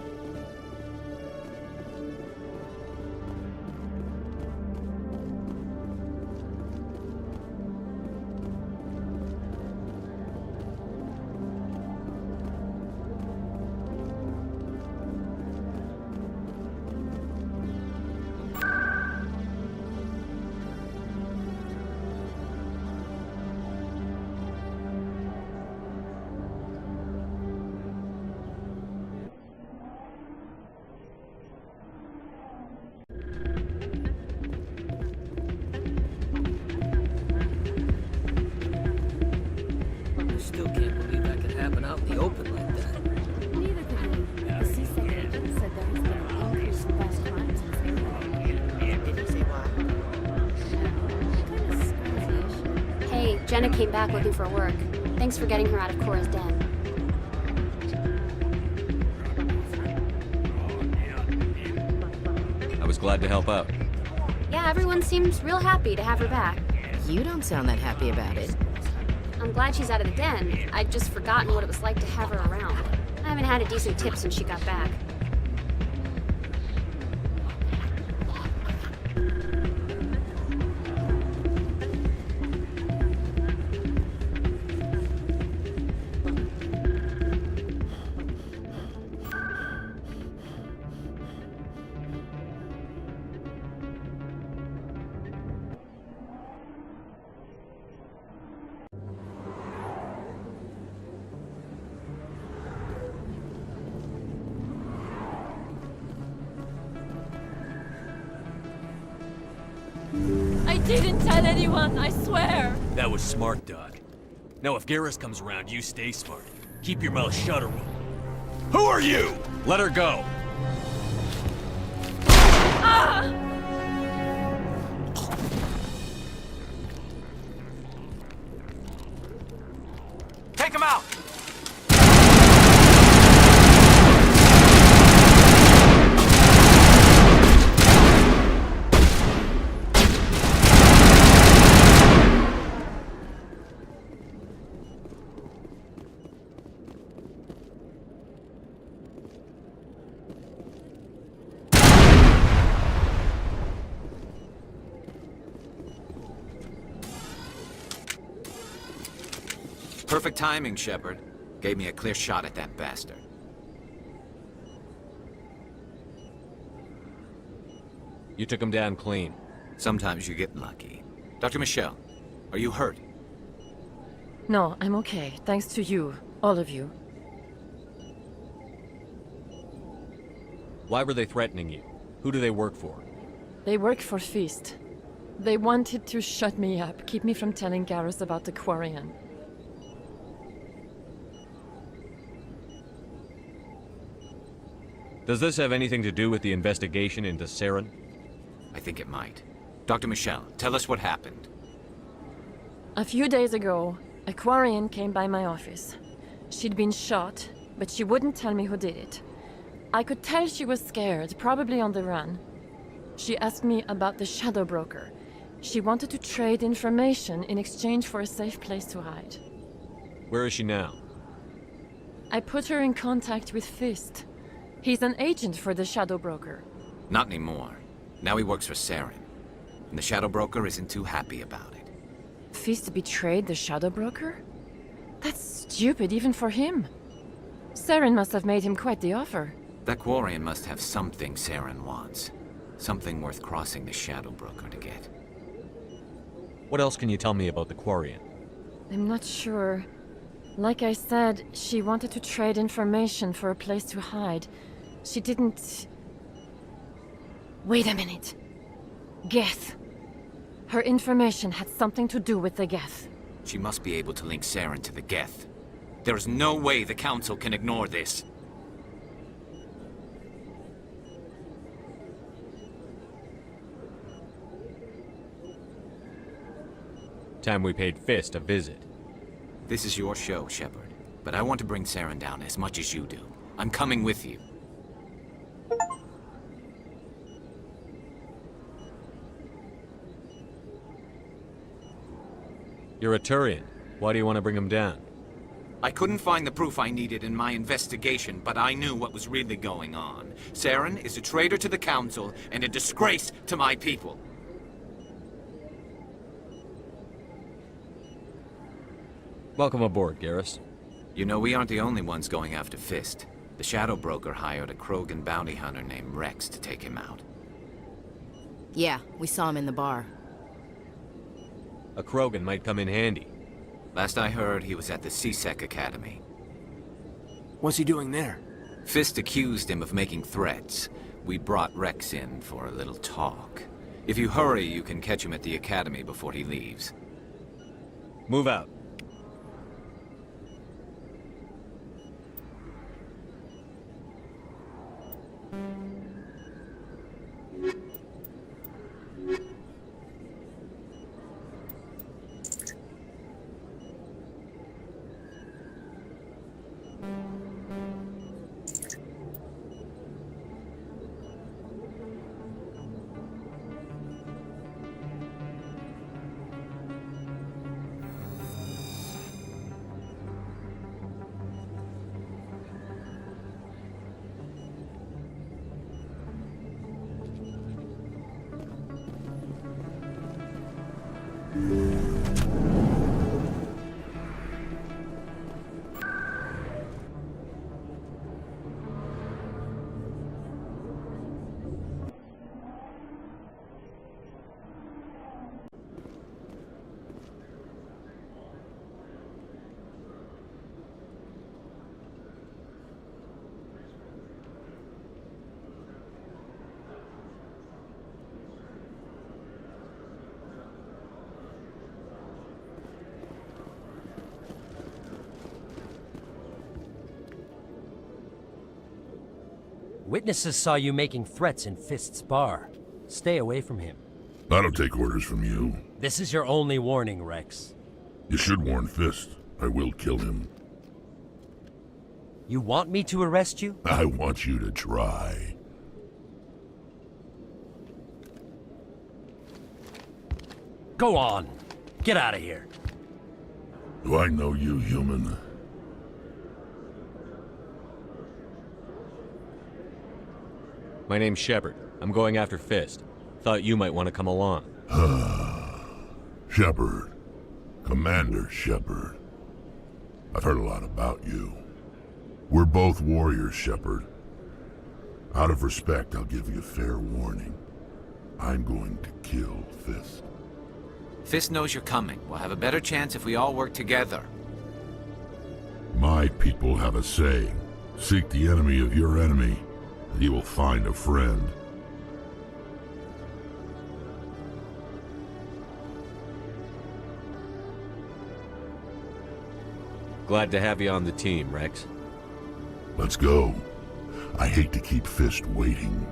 Jenna came back looking for work. Thanks for getting her out of Cora's den. I was glad to help out. Yeah, everyone seems real happy to have her back. You don't sound that happy about it. I'm glad she's out of the den. I'd just forgotten what it was like to have her around. I haven't had a decent tip since she got back. I didn't tell anyone, I swear! That was smart, Doc. Now if Garrus comes around, you stay smart. Keep your mouth shut or we'll... Who are you? Let her go! Ah! Take him out! Perfect timing, Shepard. Gave me a clear shot at that bastard. You took him down clean. Sometimes you get lucky. Dr. Michelle, are you hurt? No, I'm okay. Thanks to you. All of you. Why were they threatening you? Who do they work for? They work for Feast. They wanted to shut me up, keep me from telling Garrus about the Quarian. Does this have anything to do with the investigation into Saren? I think it might. Dr. Michelle, tell us what happened. A few days ago, a Quarian came by my office. She'd been shot, but she wouldn't tell me who did it. I could tell she was scared, probably on the run. She asked me about the Shadow Broker. She wanted to trade information in exchange for a safe place to hide. Where is she now? I put her in contact with Fist. He's an agent for the Shadow Broker. Not anymore. Now he works for Saren. And the Shadow Broker isn't too happy about it. Fist betrayed the Shadow Broker? That's stupid even for him. Saren must have made him quite the offer. That Quarian must have something Saren wants. Something worth crossing the Shadow Broker to get. What else can you tell me about the Quarian? I'm not sure. Like I said, she wanted to trade information for a place to hide. She didn't... Wait a minute. Geth. Her information had something to do with the Geth. She must be able to link Saren to the Geth. There is no way the Council can ignore this. Time we paid Fist a visit. This is your show, Shepard. But I want to bring Saren down as much as you do. I'm coming with you. You're a Turian. Why do you want to bring him down? I couldn't find the proof I needed in my investigation, but I knew what was really going on. Saren is a traitor to the Council and a disgrace to my people. Welcome aboard, Garrus. You know, we aren't the only ones going after Fist. The Shadow Broker hired a Krogan bounty hunter named Rex to take him out. Yeah, we saw him in the bar. A Krogan might come in handy. Last I heard, he was at the C-Sec Academy. What's he doing there? Fist accused him of making threats. We brought Rex in for a little talk. If you hurry, you can catch him at the Academy before he leaves. Move out. Witnesses saw you making threats in Fist's bar. Stay away from him. I don't take orders from you. This is your only warning, Rex. You should warn Fist. I will kill him. You want me to arrest you? I want you to try. Go on. Get out of here. Do I know you, human? My name's Shepard. I'm going after Fist. Thought you might want to come along. Shepard. Commander Shepard. I've heard a lot about you. We're both warriors, Shepard. Out of respect, I'll give you a fair warning. I'm going to kill Fist. Fist knows you're coming. We'll have a better chance if we all work together. My people have a saying. Seek the enemy of your enemy, and you will find a friend. Glad to have you on the team, Rex. Let's go. I hate to keep Fist waiting.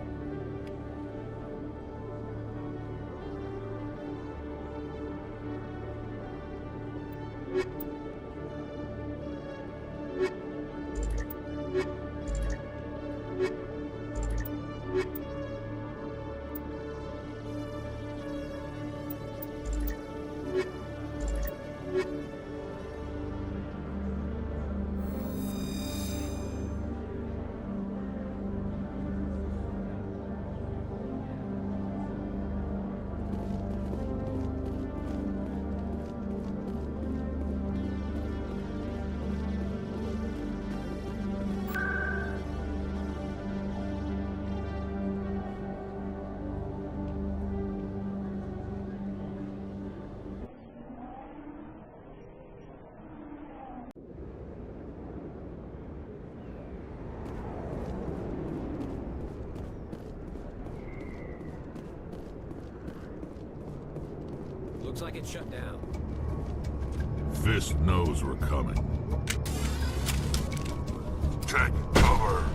Looks like it's shut down. Fist knows we're coming. Take cover!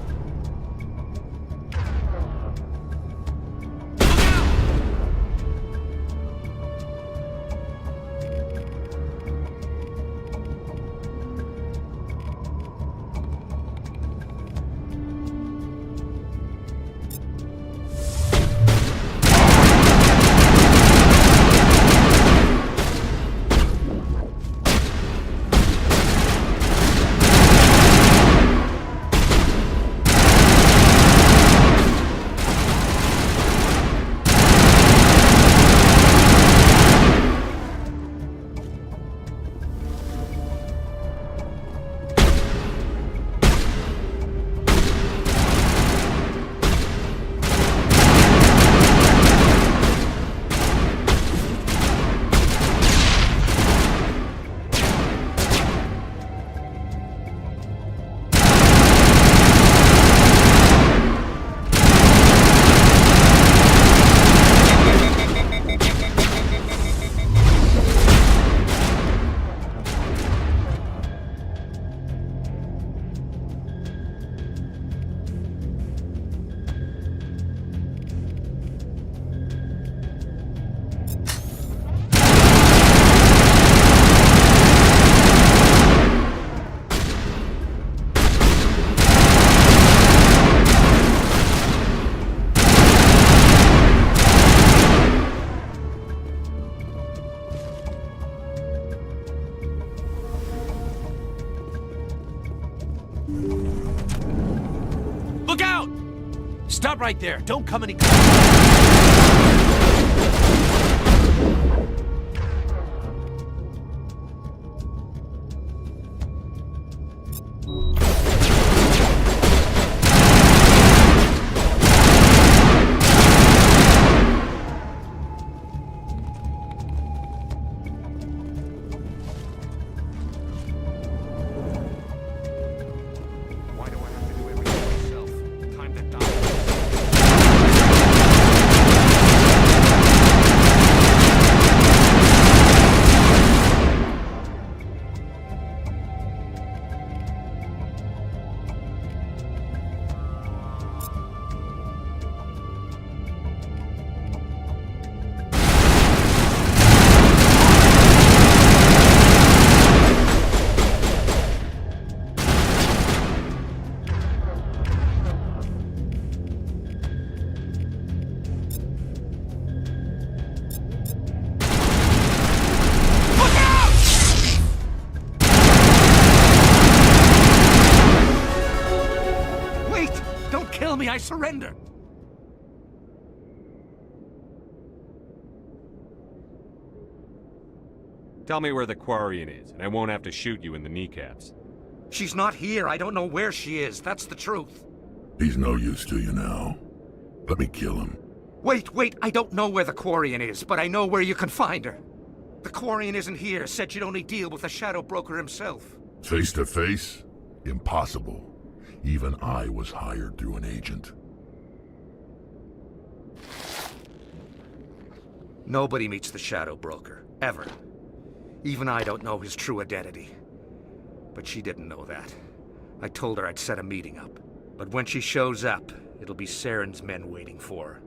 Look out! Stop right there. Don't come any I surrender. Tell me where the Quarian is, and I won't have to shoot you in the kneecaps. She's not here. I don't know where she is. That's the truth. He's no use to you now. Let me kill him. Wait. I don't know where the Quarian is, but I know where you can find her. The Quarian isn't here. Said she'd only deal with the Shadow Broker himself. Face to face? Impossible. Even I was hired through an agent. Nobody meets the Shadow Broker. Ever. Even I don't know his true identity. But she didn't know that. I told her I'd set a meeting up. But when she shows up, it'll be Saren's men waiting for her.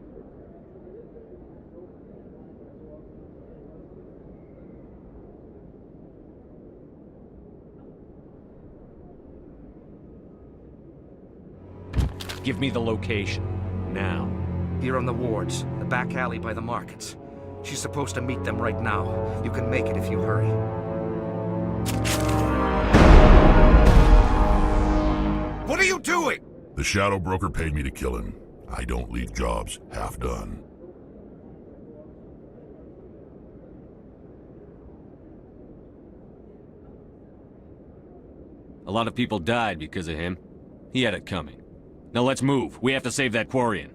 Give me the location. Now. Here on the wards, the back alley by the markets. She's supposed to meet them right now. You can make it if you hurry. What are you doing? The Shadow Broker paid me to kill him. I don't leave jobs half done. A lot of people died because of him. He had it coming. Now let's move. We have to save that Quarian.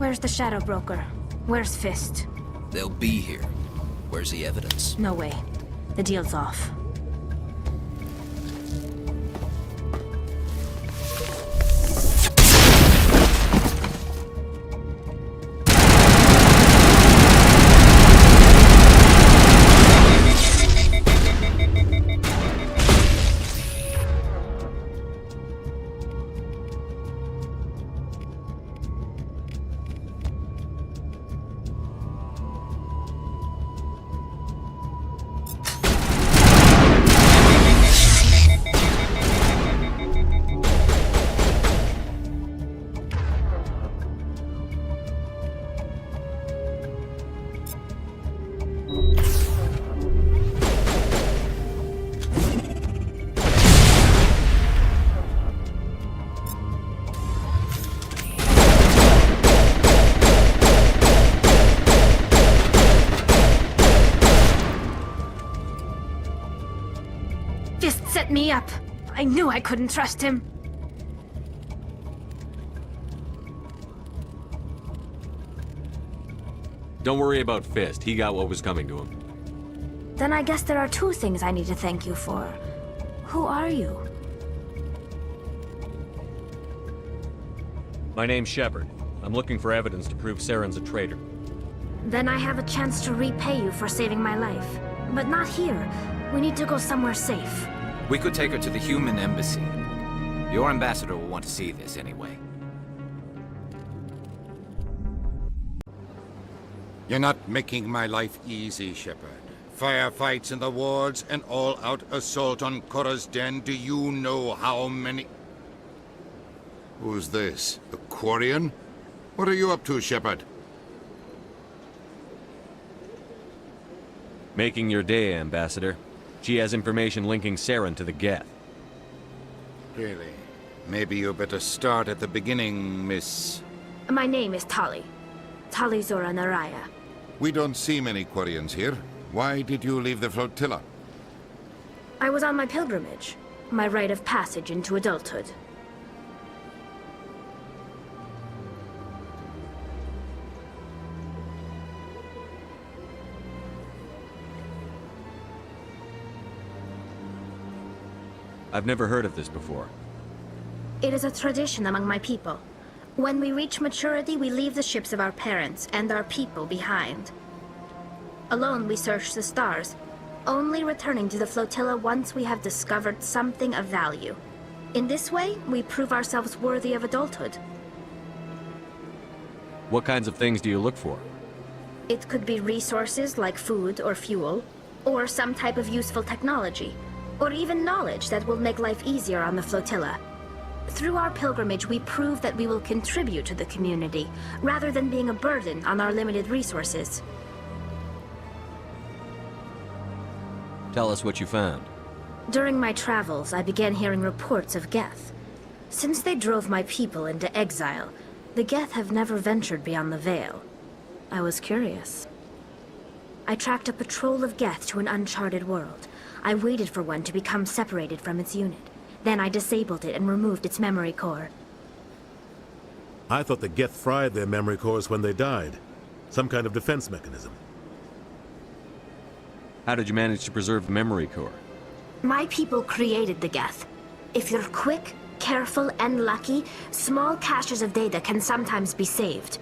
Where's the Shadow Broker? Where's Fist? They'll be here. Where's the evidence? No way. The deal's off. Fist set me up. I knew I couldn't trust him. Don't worry about Fist. He got what was coming to him. Then I guess there are two things I need to thank you for. Who are you? My name's Shepard. I'm looking for evidence to prove Saren's a traitor. Then I have a chance to repay you for saving my life. But not here. We need to go somewhere safe. We could take her to the human embassy. Your ambassador will want to see this anyway. You're not making my life easy, Shepard. Firefights in the wards, an all-out assault on Korra's den. Do you know how many... Who's this? The Quarian? What are you up to, Shepard? Making your day, Ambassador. She has information linking Saren to the Geth. Really? Maybe you better start at the beginning, Miss... My name is Tali. Tali Zora Naraya. We don't see many Quarians here. Why did you leave the flotilla? I was on my pilgrimage. My rite of passage into adulthood. I've never heard of this before. It is a tradition among my people. When we reach maturity, we leave the ships of our parents and our people behind. Alone, we search the stars, only returning to the flotilla once we have discovered something of value. In this way, we prove ourselves worthy of adulthood. What kinds of things do you look for? It could be resources like food or fuel, or some type of useful technology, or even knowledge that will make life easier on the flotilla. Through our pilgrimage, we prove that we will contribute to the community, rather than being a burden on our limited resources. Tell us what you found. During my travels, I began hearing reports of Geth. Since they drove my people into exile, the Geth have never ventured beyond the Veil. I was curious. I tracked a patrol of Geth to an uncharted world. I waited for one to become separated from its unit. Then I disabled it and removed its memory core. I thought the Geth fried their memory cores when they died. Some kind of defense mechanism. How did you manage to preserve the memory core? My people created the Geth. If you're quick, careful, and lucky, small caches of data can sometimes be saved.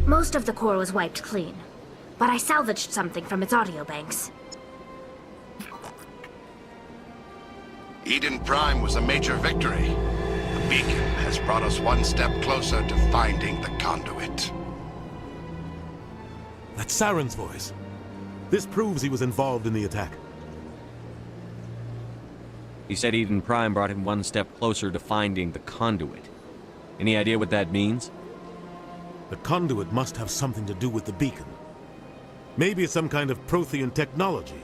Most of the core was wiped clean, but I salvaged something from its audio banks. Eden Prime was a major victory. The beacon has brought us one step closer to finding the conduit. That's Saren's voice. This proves he was involved in the attack. He said Eden Prime brought him one step closer to finding the conduit. Any idea what that means? The conduit must have something to do with the beacon. Maybe it's some kind of Prothean technology.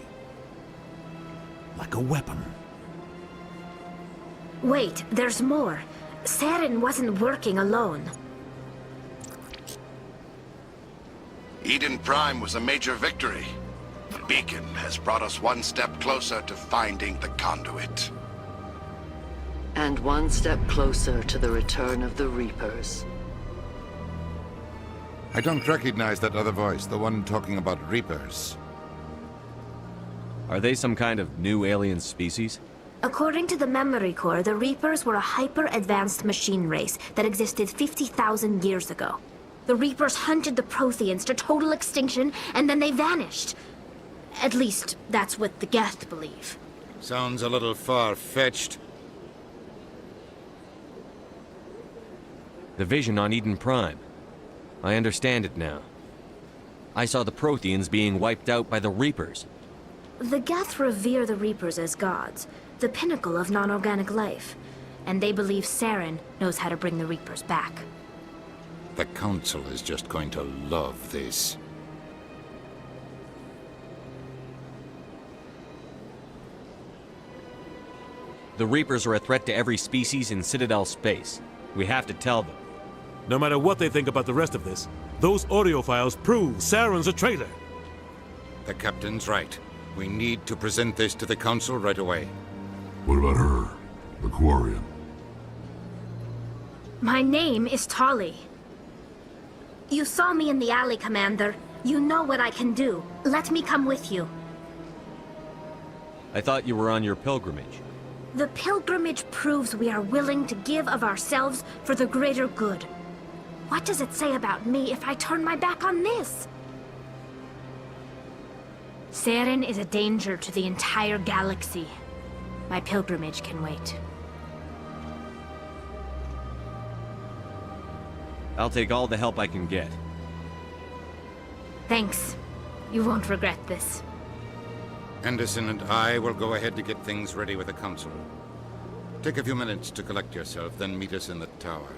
Like a weapon. Wait, there's more. Saren wasn't working alone. Eden Prime was a major victory. The beacon has brought us one step closer to finding the conduit. And one step closer to the return of the Reapers. I don't recognize that other voice, the one talking about Reapers. Are they some kind of new alien species? According to the Memory Core, the Reapers were a hyper-advanced machine race that existed 50,000 years ago. The Reapers hunted the Protheans to total extinction, and then they vanished. At least, that's what the Geth believe. Sounds a little far-fetched. The vision on Eden Prime. I understand it now. I saw the Protheans being wiped out by the Reapers. The Geth revere the Reapers as gods, the pinnacle of non-organic life. And they believe Saren knows how to bring the Reapers back. The Council is just going to love this. The Reapers are a threat to every species in Citadel space. We have to tell them. No matter what they think about the rest of this, those audio files prove Saren's a traitor. The Captain's right. We need to present this to the Council right away. What about her? The Quarian? My name is Tali. You saw me in the alley, Commander. You know what I can do. Let me come with you. I thought you were on your pilgrimage. The pilgrimage proves we are willing to give of ourselves for the greater good. What does it say about me if I turn my back on this? Saren is a danger to the entire galaxy. My pilgrimage can wait. I'll take all the help I can get. Thanks. You won't regret this. Anderson and I will go ahead to get things ready with the Council. Take a few minutes to collect yourself, then meet us in the tower.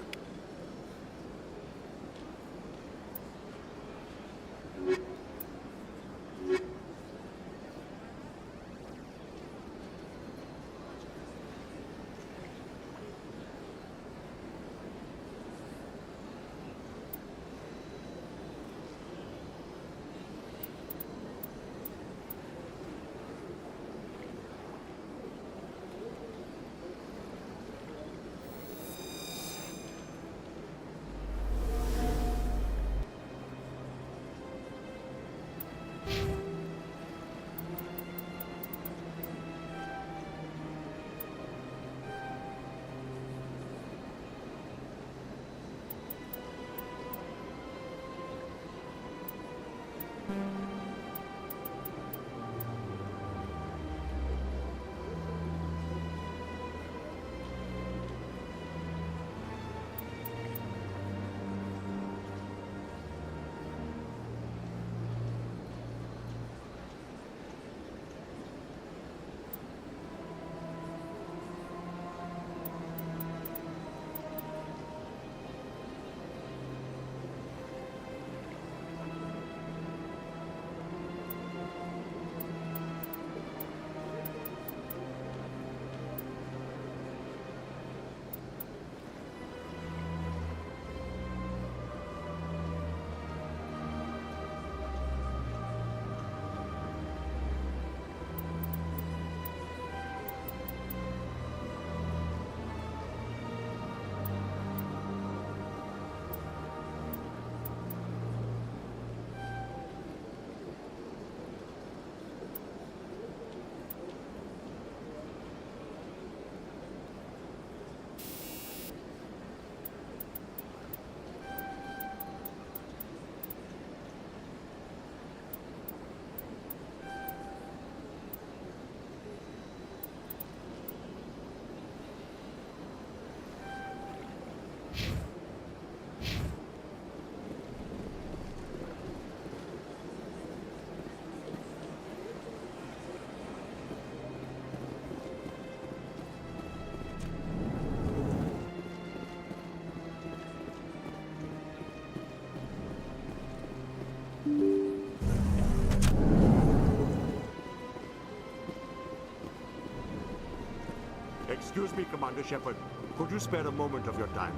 Excuse me, Commander Shepard. Could you spare a moment of your time?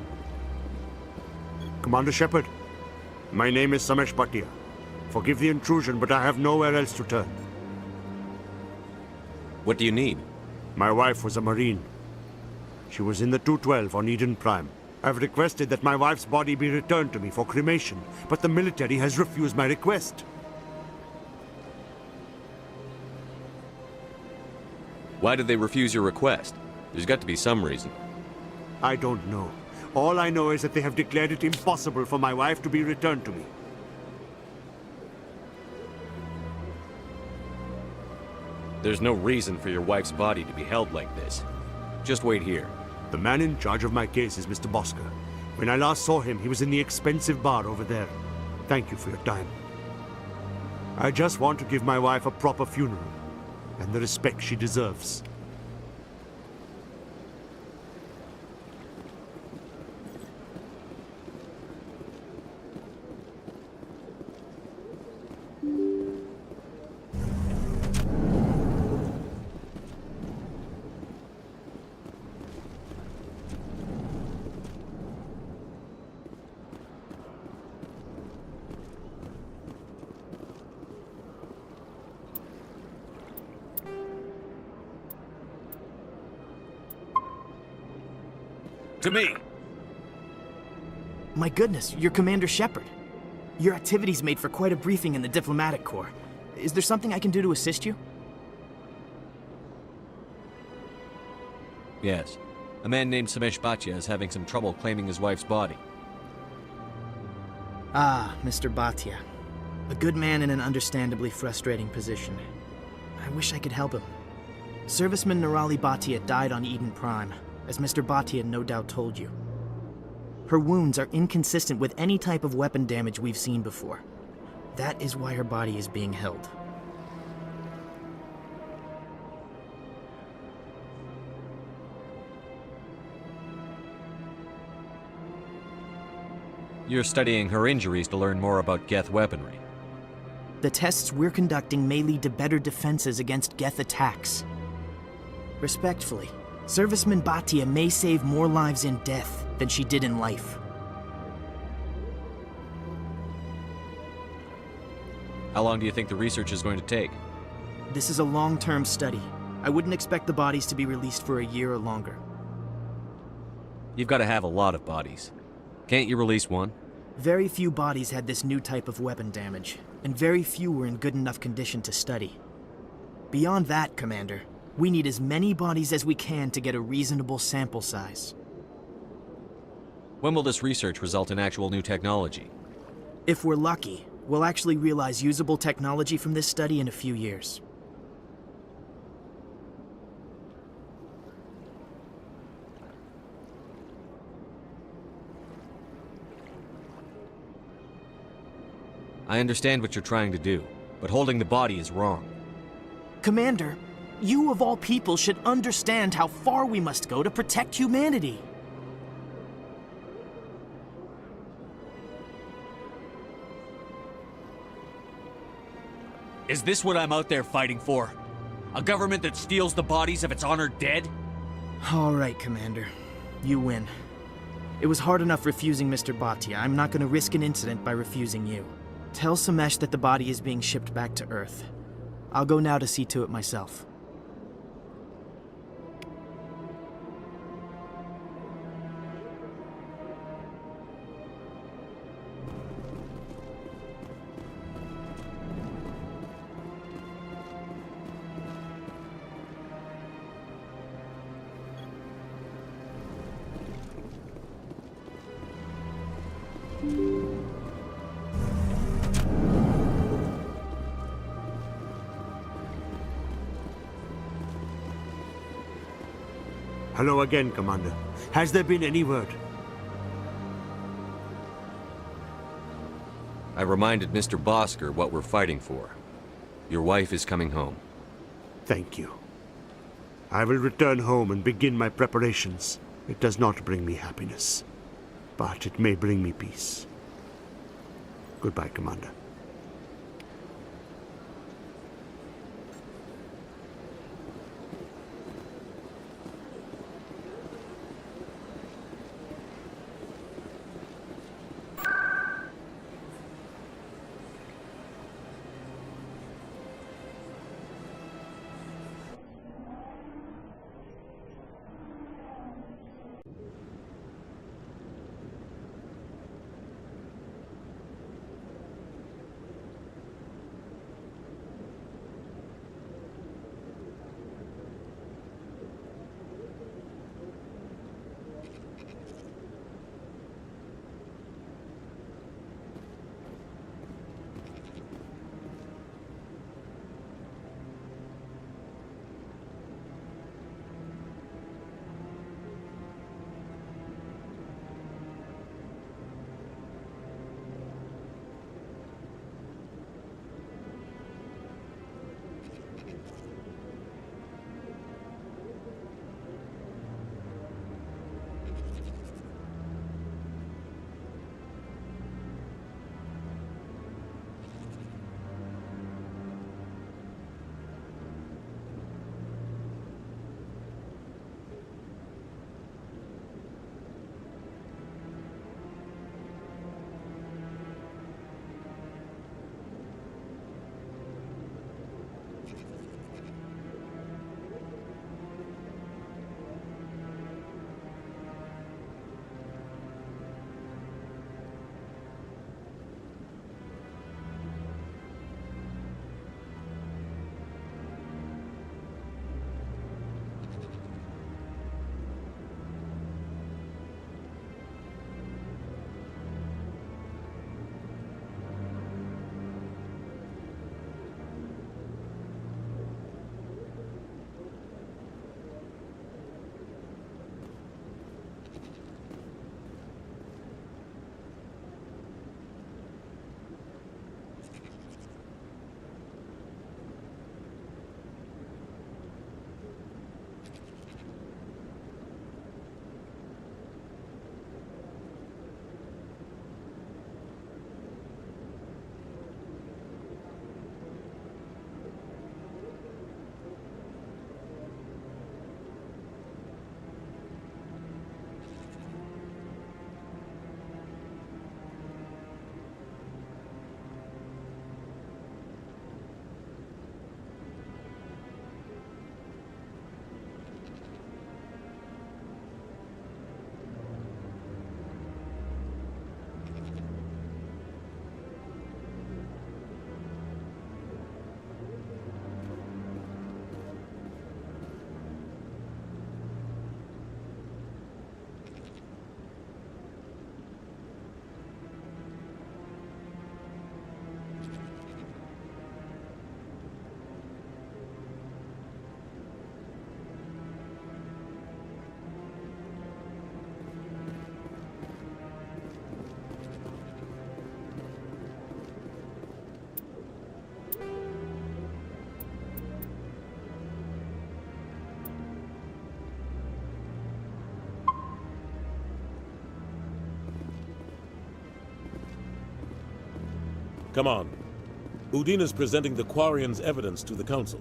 Commander Shepard, my name is Samesh Bhatia. Forgive the intrusion, but I have nowhere else to turn. What do you need? My wife was a Marine. She was in the 212 on Eden Prime. I've requested that my wife's body be returned to me for cremation, but the military has refused my request. Why did they refuse your request? There's got to be some reason. I don't know. All I know is that they have declared it impossible for my wife to be returned to me. There's no reason for your wife's body to be held like this. Just wait here. The man in charge of my case is Mr. Bosker. When I last saw him, he was in the expensive bar over there. Thank you for your time. I just want to give my wife a proper funeral, and the respect she deserves. To me! My goodness, you're Commander Shepard. Your activities made for quite a briefing in the Diplomatic Corps. Is there something I can do to assist you? Yes. A man named Samesh Bhatia is having some trouble claiming his wife's body. Ah, Mr. Bhatia. A good man in an understandably frustrating position. I wish I could help him. Serviceman Nirali Bhatia died on Eden Prime, as Mr. Bhatia no doubt told you. Her wounds are inconsistent with any type of weapon damage we've seen before. That is why her body is being held. You're studying her injuries to learn more about Geth weaponry. The tests we're conducting may lead to better defenses against Geth attacks. Respectfully, Serviceman Bhatia may save more lives in death than she did in life. How long do you think the research is going to take? This is a long-term study. I wouldn't expect the bodies to be released for a year or longer. You've got to have a lot of bodies. Can't you release one? Very few bodies had this new type of weapon damage, and very few were in good enough condition to study. Beyond that, Commander, we need as many bodies as we can to get a reasonable sample size. When will this research result in actual new technology? If we're lucky, we'll actually realize usable technology from this study in a few years. I understand what you're trying to do, but holding the body is wrong. Commander, you of all people should understand how far we must go to protect humanity. Is this what I'm out there fighting for? A government that steals the bodies of its honored dead? All right, Commander. You win. It was hard enough refusing Mr. Bhatia. I'm not going to risk an incident by refusing you. Tell Samesh that the body is being shipped back to Earth. I'll go now to see to it myself. Hello again, Commander. Has there been any word? I reminded Mr. Bosker what we're fighting for. Your wife is coming home. Thank you. I will return home and begin my preparations. It does not bring me happiness, but it may bring me peace. Goodbye, Commander. Come on. Udina's presenting the Quarians' evidence to the Council.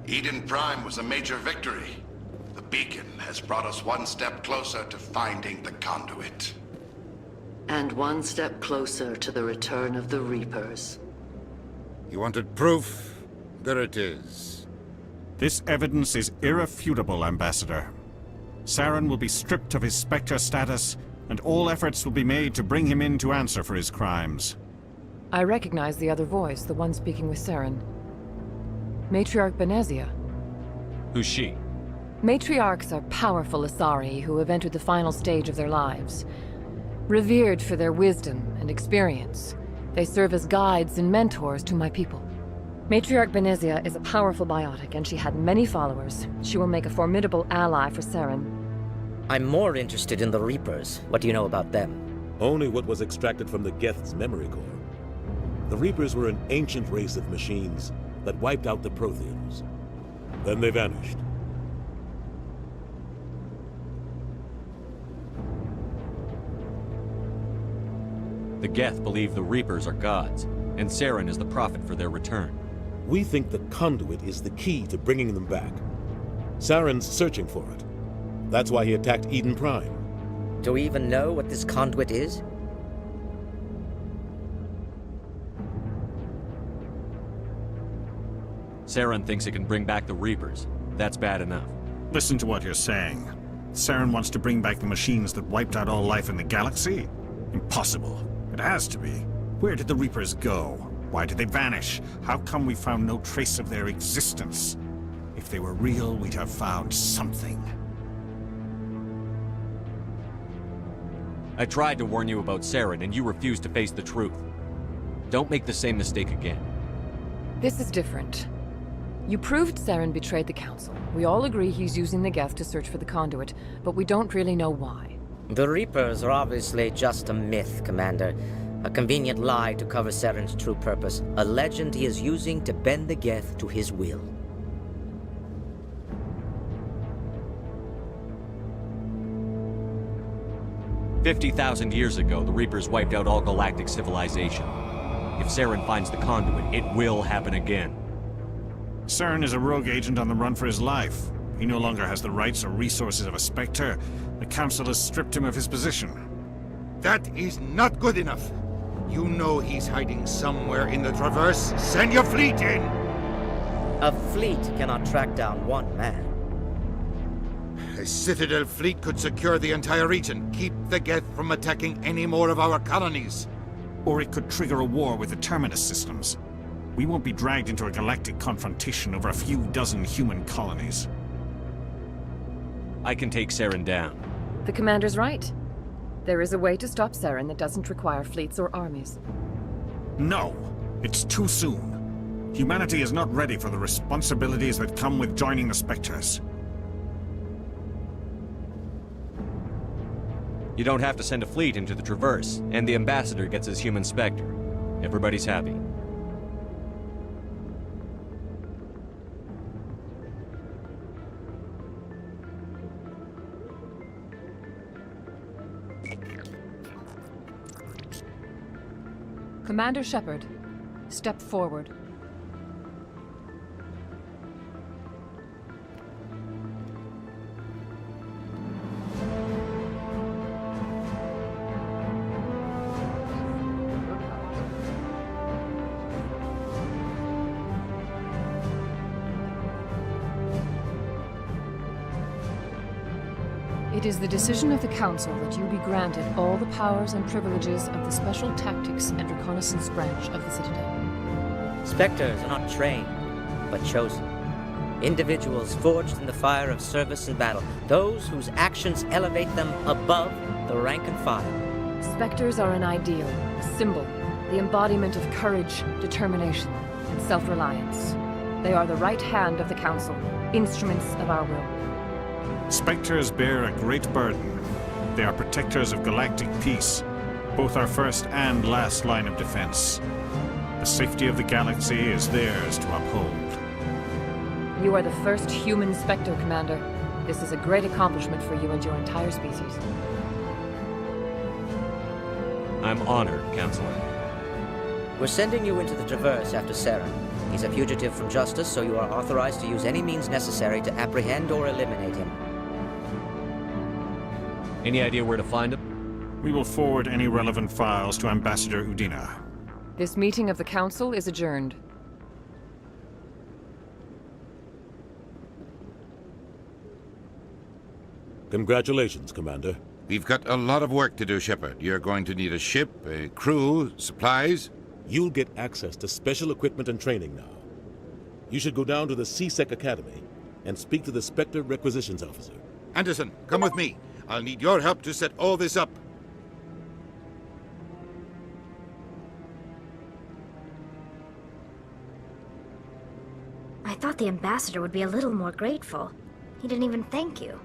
Eden Prime was a major victory. The beacon has brought us one step closer to finding the conduit. And one step closer to the return of the Reapers. You wanted proof? There it is. This evidence is irrefutable, Ambassador. Saren will be stripped of his Spectre status, and all efforts will be made to bring him in to answer for his crimes. I recognize the other voice, the one speaking with Saren. Matriarch Benezia. Who's she? Matriarchs are powerful Asari who have entered the final stage of their lives. Revered for their wisdom and experience, they serve as guides and mentors to my people. Matriarch Benezia is a powerful biotic, and she had many followers. She will make a formidable ally for Saren. I'm more interested in the Reapers. What do you know about them? Only what was extracted from the Geth's memory core. The Reapers were an ancient race of machines that wiped out the Protheans. Then they vanished. The Geth believe the Reapers are gods, and Saren is the prophet for their return. We think the conduit is the key to bringing them back. Saren's searching for it. That's why he attacked Eden Prime. Do we even know what this conduit is? Saren thinks it can bring back the Reapers. That's bad enough. Listen to what you're saying. Saren wants to bring back the machines that wiped out all life in the galaxy? Impossible. It has to be. Where did the Reapers go? Why did they vanish? How come we found no trace of their existence? If they were real, we'd have found something. I tried to warn you about Saren, and you refused to face the truth. Don't make the same mistake again. This is different. You proved Saren betrayed the Council. We all agree he's using the Geth to search for the conduit, but we don't really know why. The Reapers are obviously just a myth, Commander. A convenient lie to cover Saren's true purpose. A legend he is using to bend the Geth to his will. "50,000 years ago, the Reapers wiped out all galactic civilization. If Saren finds the conduit, it will happen again." Saren is a rogue agent on the run for his life. He no longer has the rights or resources of a Spectre. The Council has stripped him of his position. That is not good enough. You know he's hiding somewhere in the Traverse. Send your fleet in! A fleet cannot track down one man. A Citadel fleet could secure the entire region, keep the Geth from attacking any more of our colonies. Or it could trigger a war with the Terminus systems. We won't be dragged into a galactic confrontation over a few dozen human colonies. I can take Saren down. The Commander's right. There is a way to stop Saren that doesn't require fleets or armies. No! It's too soon. Humanity is not ready for the responsibilities that come with joining the Spectres. You don't have to send a fleet into the Traverse, and the Ambassador gets his human Spectre. Everybody's happy. Commander Shepard, step forward. It is the decision of the Council that you be granted all the powers and privileges of the Special Tactics and Reconnaissance branch of the Citadel. Spectres are not trained, but chosen. Individuals forged in the fire of service and battle. Those whose actions elevate them above the rank and file. Spectres are an ideal, a symbol, the embodiment of courage, determination, and self-reliance. They are the right hand of the Council, instruments of our will. Spectres bear a great burden. They are protectors of galactic peace, both our first and last line of defense. The safety of the galaxy is theirs to uphold. You are the first human Spectre, Commander. This is a great accomplishment for you and your entire species. I'm honored, Counselor. We're sending you into the Traverse after Saren. He's a fugitive from justice, so you are authorized to use any means necessary to apprehend or eliminate him. Any idea where to find him? We will forward any relevant files to Ambassador Udina. This meeting of the Council is adjourned. Congratulations, Commander. We've got a lot of work to do, Shepard. You're going to need a ship, a crew, supplies. You'll get access to special equipment and training now. You should go down to the C-Sec Academy and speak to the Spectre Requisitions Officer. Anderson, come with me. I'll need your help to set all this up. I thought the ambassador would be a little more grateful. He didn't even thank you.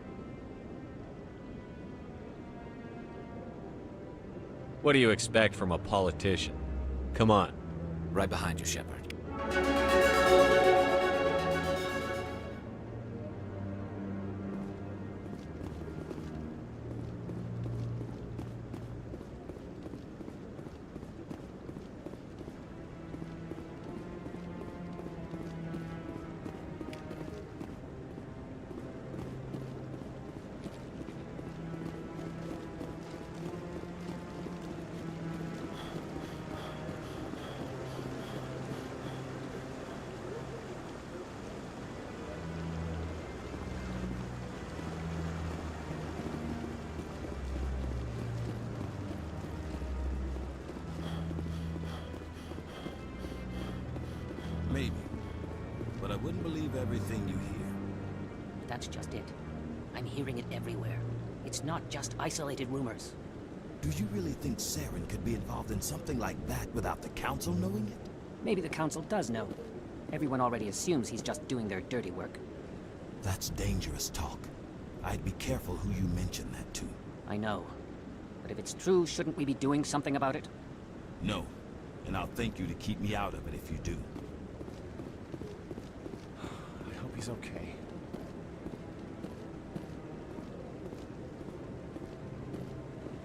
What do you expect from a politician? Come on. Right behind you, Shepard. Maybe. But I wouldn't believe everything you hear. That's just it. I'm hearing it everywhere. It's not just isolated rumors. Do you really think Saren could be involved in something like that without the Council knowing it? Maybe the Council does know. Everyone already assumes he's just doing their dirty work. That's dangerous talk. I'd be careful who you mention that to. I know. But if it's true, shouldn't we be doing something about it? No. And I'll thank you to keep me out of it if you do. I hope he's okay.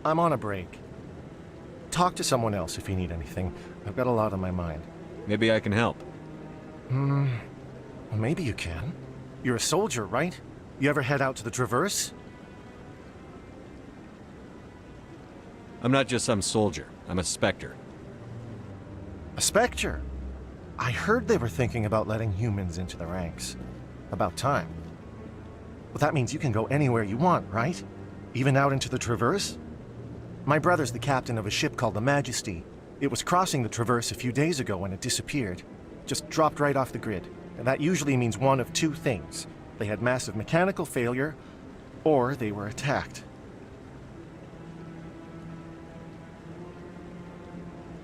I'm on a break. Talk to someone else if you need anything. I've got a lot on my mind. Maybe I can help. Well, maybe you can. You're a soldier, right? You ever head out to the Traverse? I'm not just some soldier. I'm a Spectre. A Spectre? I heard they were thinking about letting humans into the ranks. About time. Well, that means you can go anywhere you want, right? Even out into the Traverse? My brother's the captain of a ship called the Majesty. It was crossing the Traverse a few days ago when it disappeared. Just dropped right off the grid. And that usually means one of two things. They had massive mechanical failure, or they were attacked.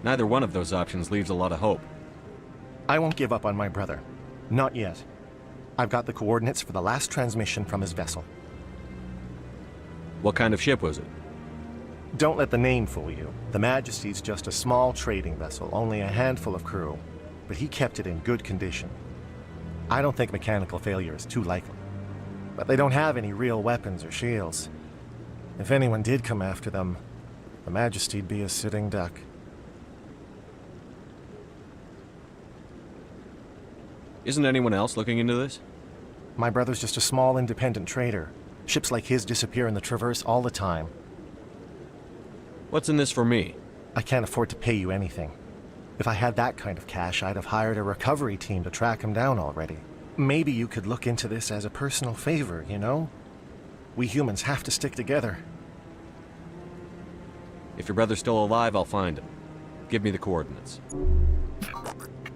Neither one of those options leaves a lot of hope. I won't give up on my brother. Not yet. I've got the coordinates for the last transmission from his vessel. What kind of ship was it? Don't let the name fool you. The Majesty's just a small trading vessel, only a handful of crew. But he kept it in good condition. I don't think mechanical failure is too likely. But they don't have any real weapons or shields. If anyone did come after them, the Majesty'd be a sitting duck. Isn't anyone else looking into this? My brother's just a small independent trader. Ships like his disappear in the Traverse all the time. What's in this for me? I can't afford to pay you anything. If I had that kind of cash, I'd have hired a recovery team to track him down already. Maybe you could look into this as a personal favor, you know? We humans have to stick together. If your brother's still alive, I'll find him. Give me the coordinates.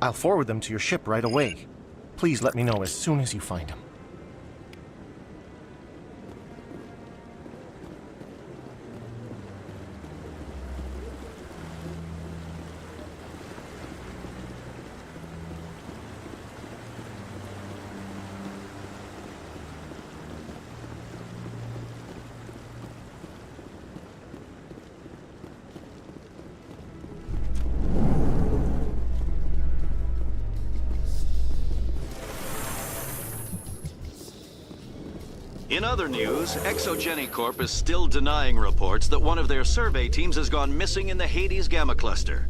I'll forward them to your ship right away. Please let me know as soon as you find him. In other news, Exogeny Corp is still denying reports that one of their survey teams has gone missing in the Hades Gamma Cluster.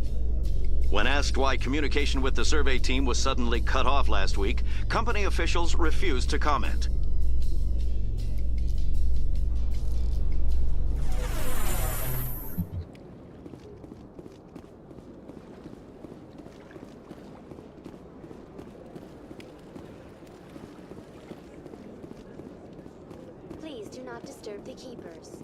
When asked why communication with the survey team was suddenly cut off last week, company officials refused to comment. Please do not disturb the keepers.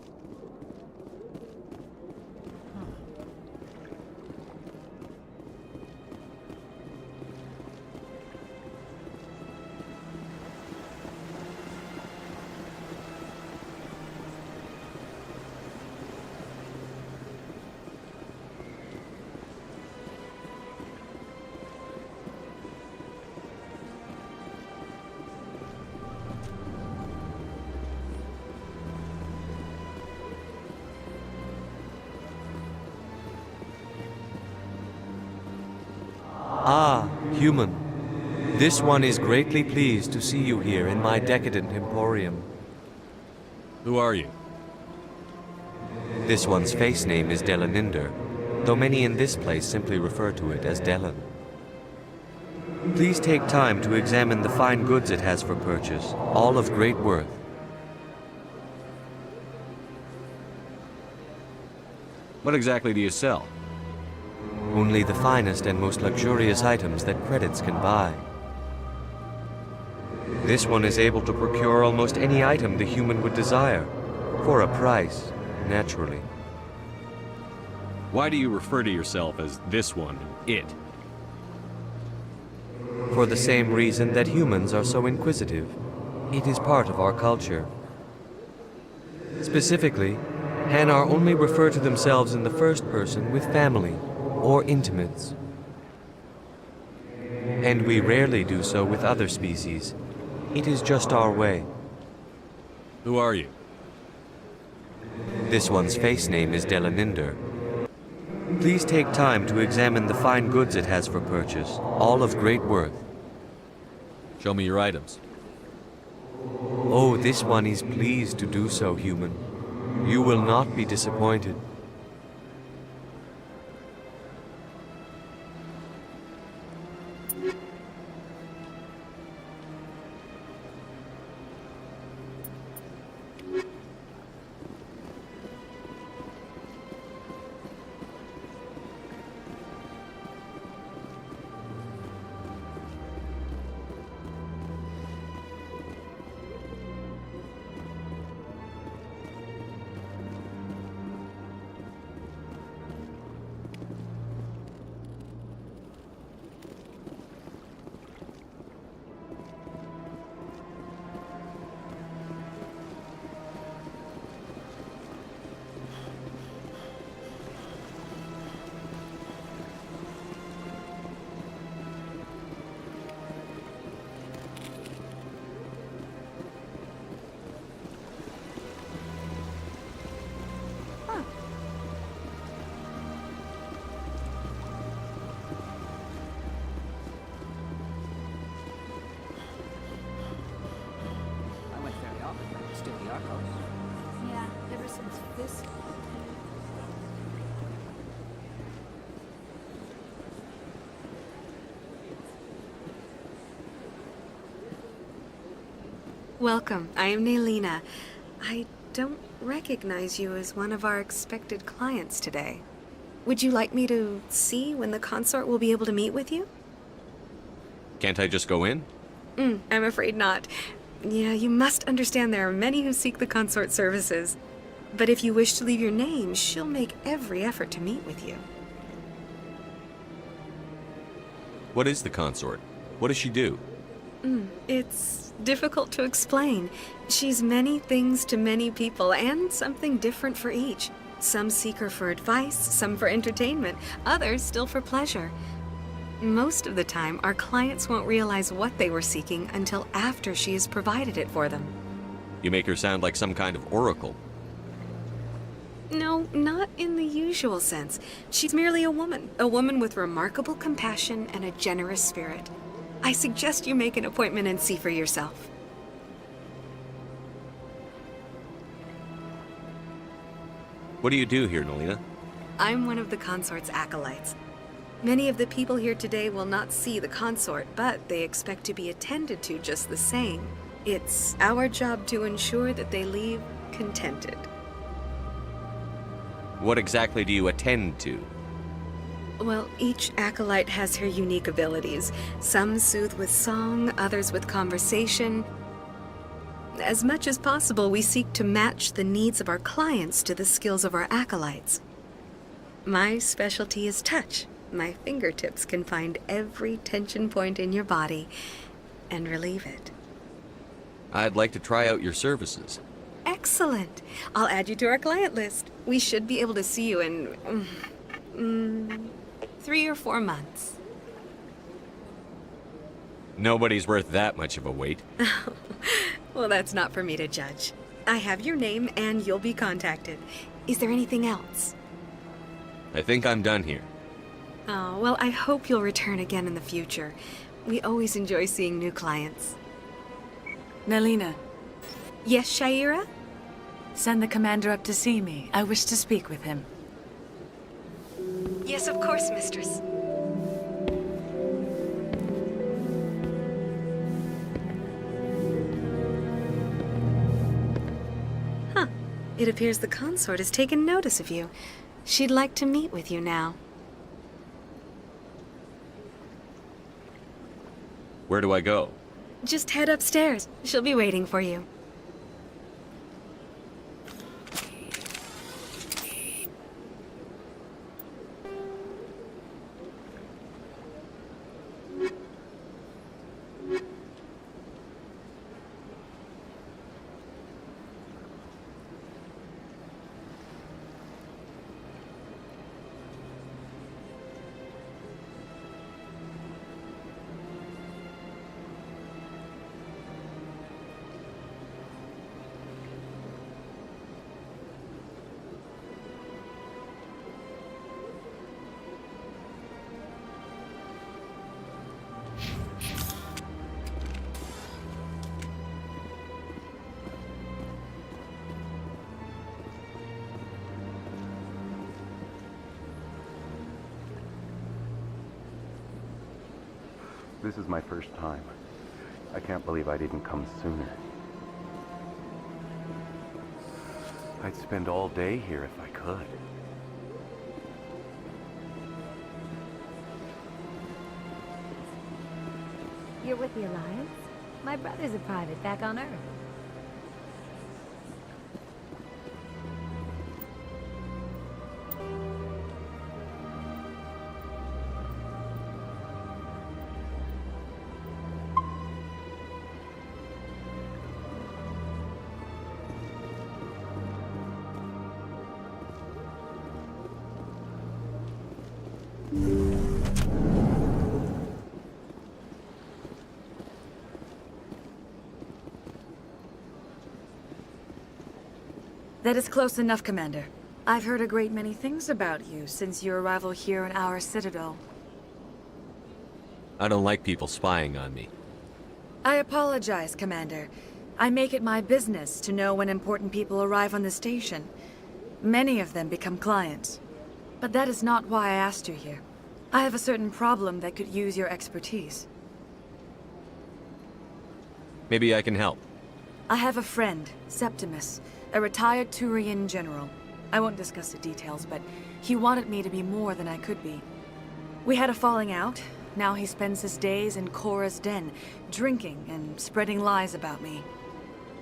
Ah, human. This one is greatly pleased to see you here in my decadent emporium. Who are you? This one's face name is Delaninder, though many in this place simply refer to it as Delan. Please take time to examine the fine goods it has for purchase, all of great worth. What exactly do you sell? Only the finest and most luxurious items that credits can buy. This one is able to procure almost any item the human would desire, for a price, naturally. Why do you refer to yourself as this one, it? For the same reason that humans are so inquisitive. It is part of our culture. Specifically, Hanar only refer to themselves in the first person with family or intimates. And we rarely do so with other species. It is just our way. Who are you? This one's face name is Delaninder. Please take time to examine the fine goods it has for purchase, all of great worth. Show me your items. Oh, this one is pleased to do so, human. You will not be disappointed. Yeah, ever since this. Welcome. I am Naylina. I don't recognize you as one of our expected clients today. Would you like me to see when the consort will be able to meet with you? Can't I just go in? I'm afraid not. Yeah, you must understand there are many who seek the consort services. But if you wish to leave your name, she'll make every effort to meet with you. What is the consort? What does she do? It's difficult to explain. She's many things to many people, and something different for each. Some seek her for advice, some for entertainment, others still for pleasure. Most of the time, our clients won't realize what they were seeking until after she has provided it for them. You make her sound like some kind of oracle. No, not in the usual sense. She's merely a woman with remarkable compassion and a generous spirit. I suggest you make an appointment and see for yourself. What do you do here, Naylina? I'm one of the consort's acolytes. Many of the people here today will not see the consort, but they expect to be attended to just the same. It's our job to ensure that they leave contented. What exactly do you attend to? Well, each acolyte has her unique abilities. Some soothe with song, others with conversation. As much as possible, we seek to match the needs of our clients to the skills of our acolytes. My specialty is touch. My fingertips can find every tension point in your body and relieve it. I'd like to try out your services. Excellent. I'll add you to our client list. We should be able to see you in 3 or 4 months. Nobody's worth that much of a wait. Well, that's not for me to judge. I have your name and you'll be contacted. Is there anything else? I think I'm done here. Oh, well, I hope you'll return again in the future. We always enjoy seeing new clients. Nalina. Yes, Shaira? Send the commander up to see me. I wish to speak with him. Yes, of course, mistress. Huh. It appears the consort has taken notice of you. She'd like to meet with you now. Where do I go? Just head upstairs. She'll be waiting for you. This is my first time. I can't believe I didn't come sooner. I'd spend all day here if I could. You're with the Alliance? My brother's a private back on Earth. That is close enough, Commander. I've heard a great many things about you since your arrival here in our citadel. I don't like people spying on me. I apologize, Commander. I make it my business to know when important people arrive on the station. Many of them become clients. But that is not why I asked you here. I have a certain problem that could use your expertise. Maybe I can help. I have a friend, Septimus, a retired Turian general. I won't discuss the details, but he wanted me to be more than I could be. We had a falling out. Now he spends his days in Korra's den, drinking and spreading lies about me.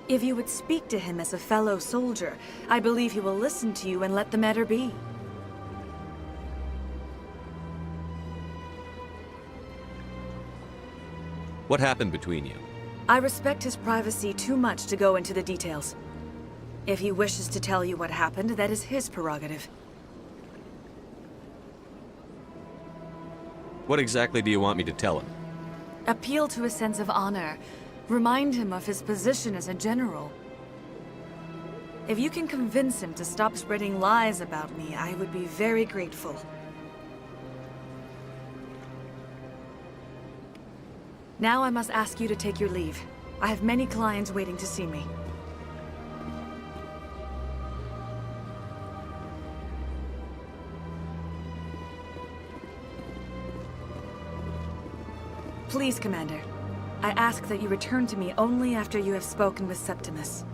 If you would speak to him as a fellow soldier, I believe he will listen to you and let the matter be. What happened between you? I respect his privacy too much to go into the details. If he wishes to tell you what happened, that is his prerogative. What exactly do you want me to tell him? Appeal to his sense of honor. Remind him of his position as a general. If you can convince him to stop spreading lies about me, I would be very grateful. Now I must ask you to take your leave. I have many clients waiting to see me. Please, Commander. I ask that you return to me only after you have spoken with Septimus.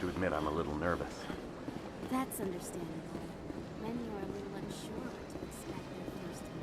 Admit I'm a little nervous. That's understandable. Many are a little unsure what to expect their first meeting.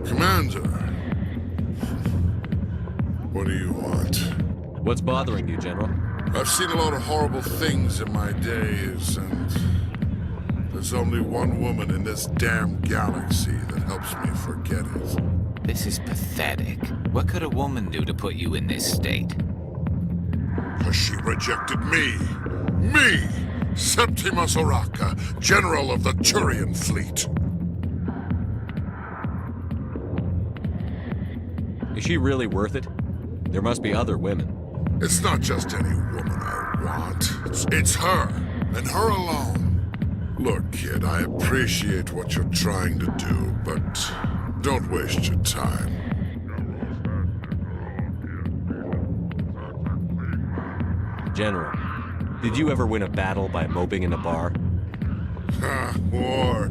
Commander, what do you want? What's bothering you, General? I've seen a lot of horrible things in my days, and there's only one woman in this damn galaxy that helps me forget it. This is pathetic. What could a woman do to put you in this state? Because she rejected me. Me! Septimus Oraka, General of the Turian Fleet. Is she really worth it? There must be other women. It's not just any woman I want. It's her, and her alone. Look, kid, I appreciate what you're trying to do, but don't waste your time. General, did you ever win a battle by moping in a bar? Ha, war.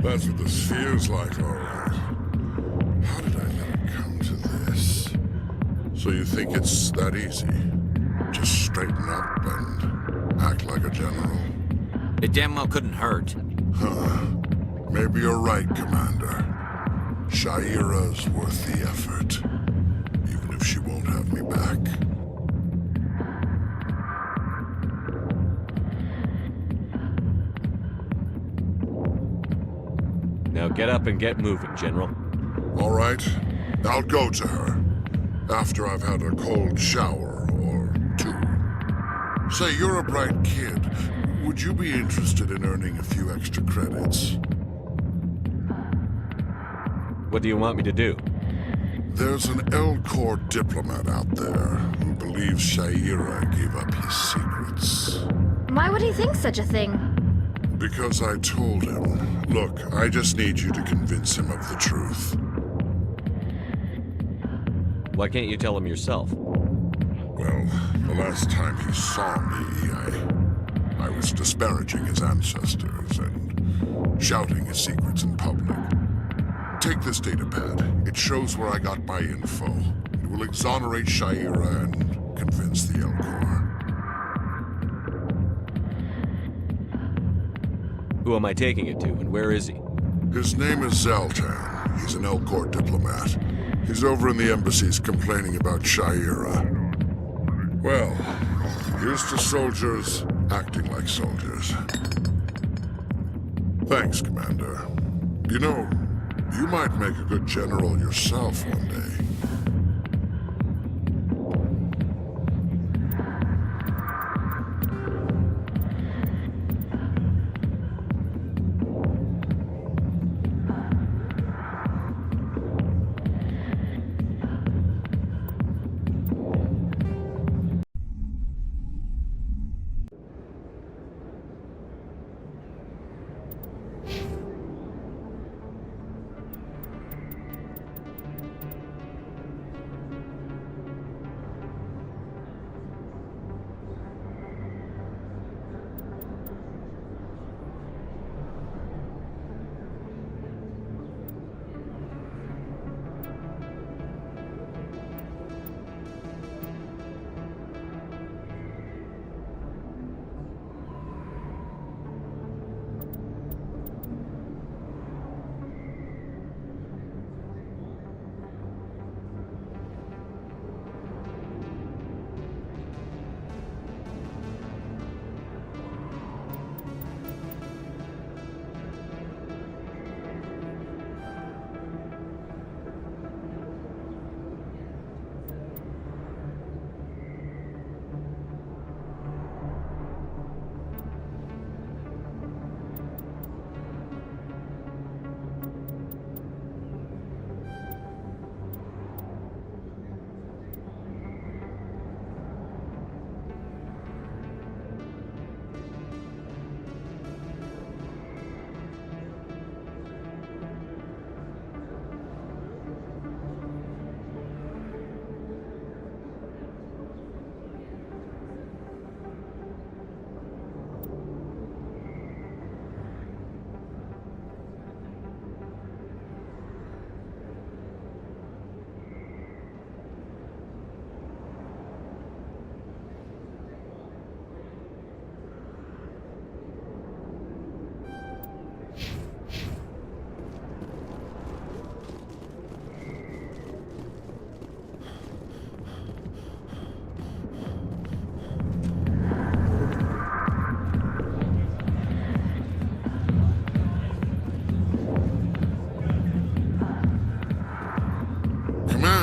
That's what this feels like, all right. How did I let it come to this? So you think it's that easy? Just straighten up and act like a general? It damn well couldn't hurt. Huh. Maybe you're right, Commander. Shaira's worth the effort. Even if she won't have me back. Now get up and get moving, General. All right. I'll go to her. After I've had a cold shower or two. Say, you're a bright kid. Would you be interested in earning a few extra credits? What do you want me to do? There's an Elcor diplomat out there who believes Shaira gave up his secrets. Why would he think such a thing? Because I told him. Look, I just need you to convince him of the truth. Why can't you tell him yourself? Well, the last time he saw me, I was disparaging his ancestors and shouting his secrets in public. Take this datapad. It shows where I got my info. It will exonerate Shaira and convince the Elcor. Who am I taking it to, and where is he? His name is Zaltan. He's an Elcor diplomat. He's over in the embassies complaining about Shaira. Well, here's to soldiers acting like soldiers. Thanks, Commander. You know, you might make a good general yourself one day.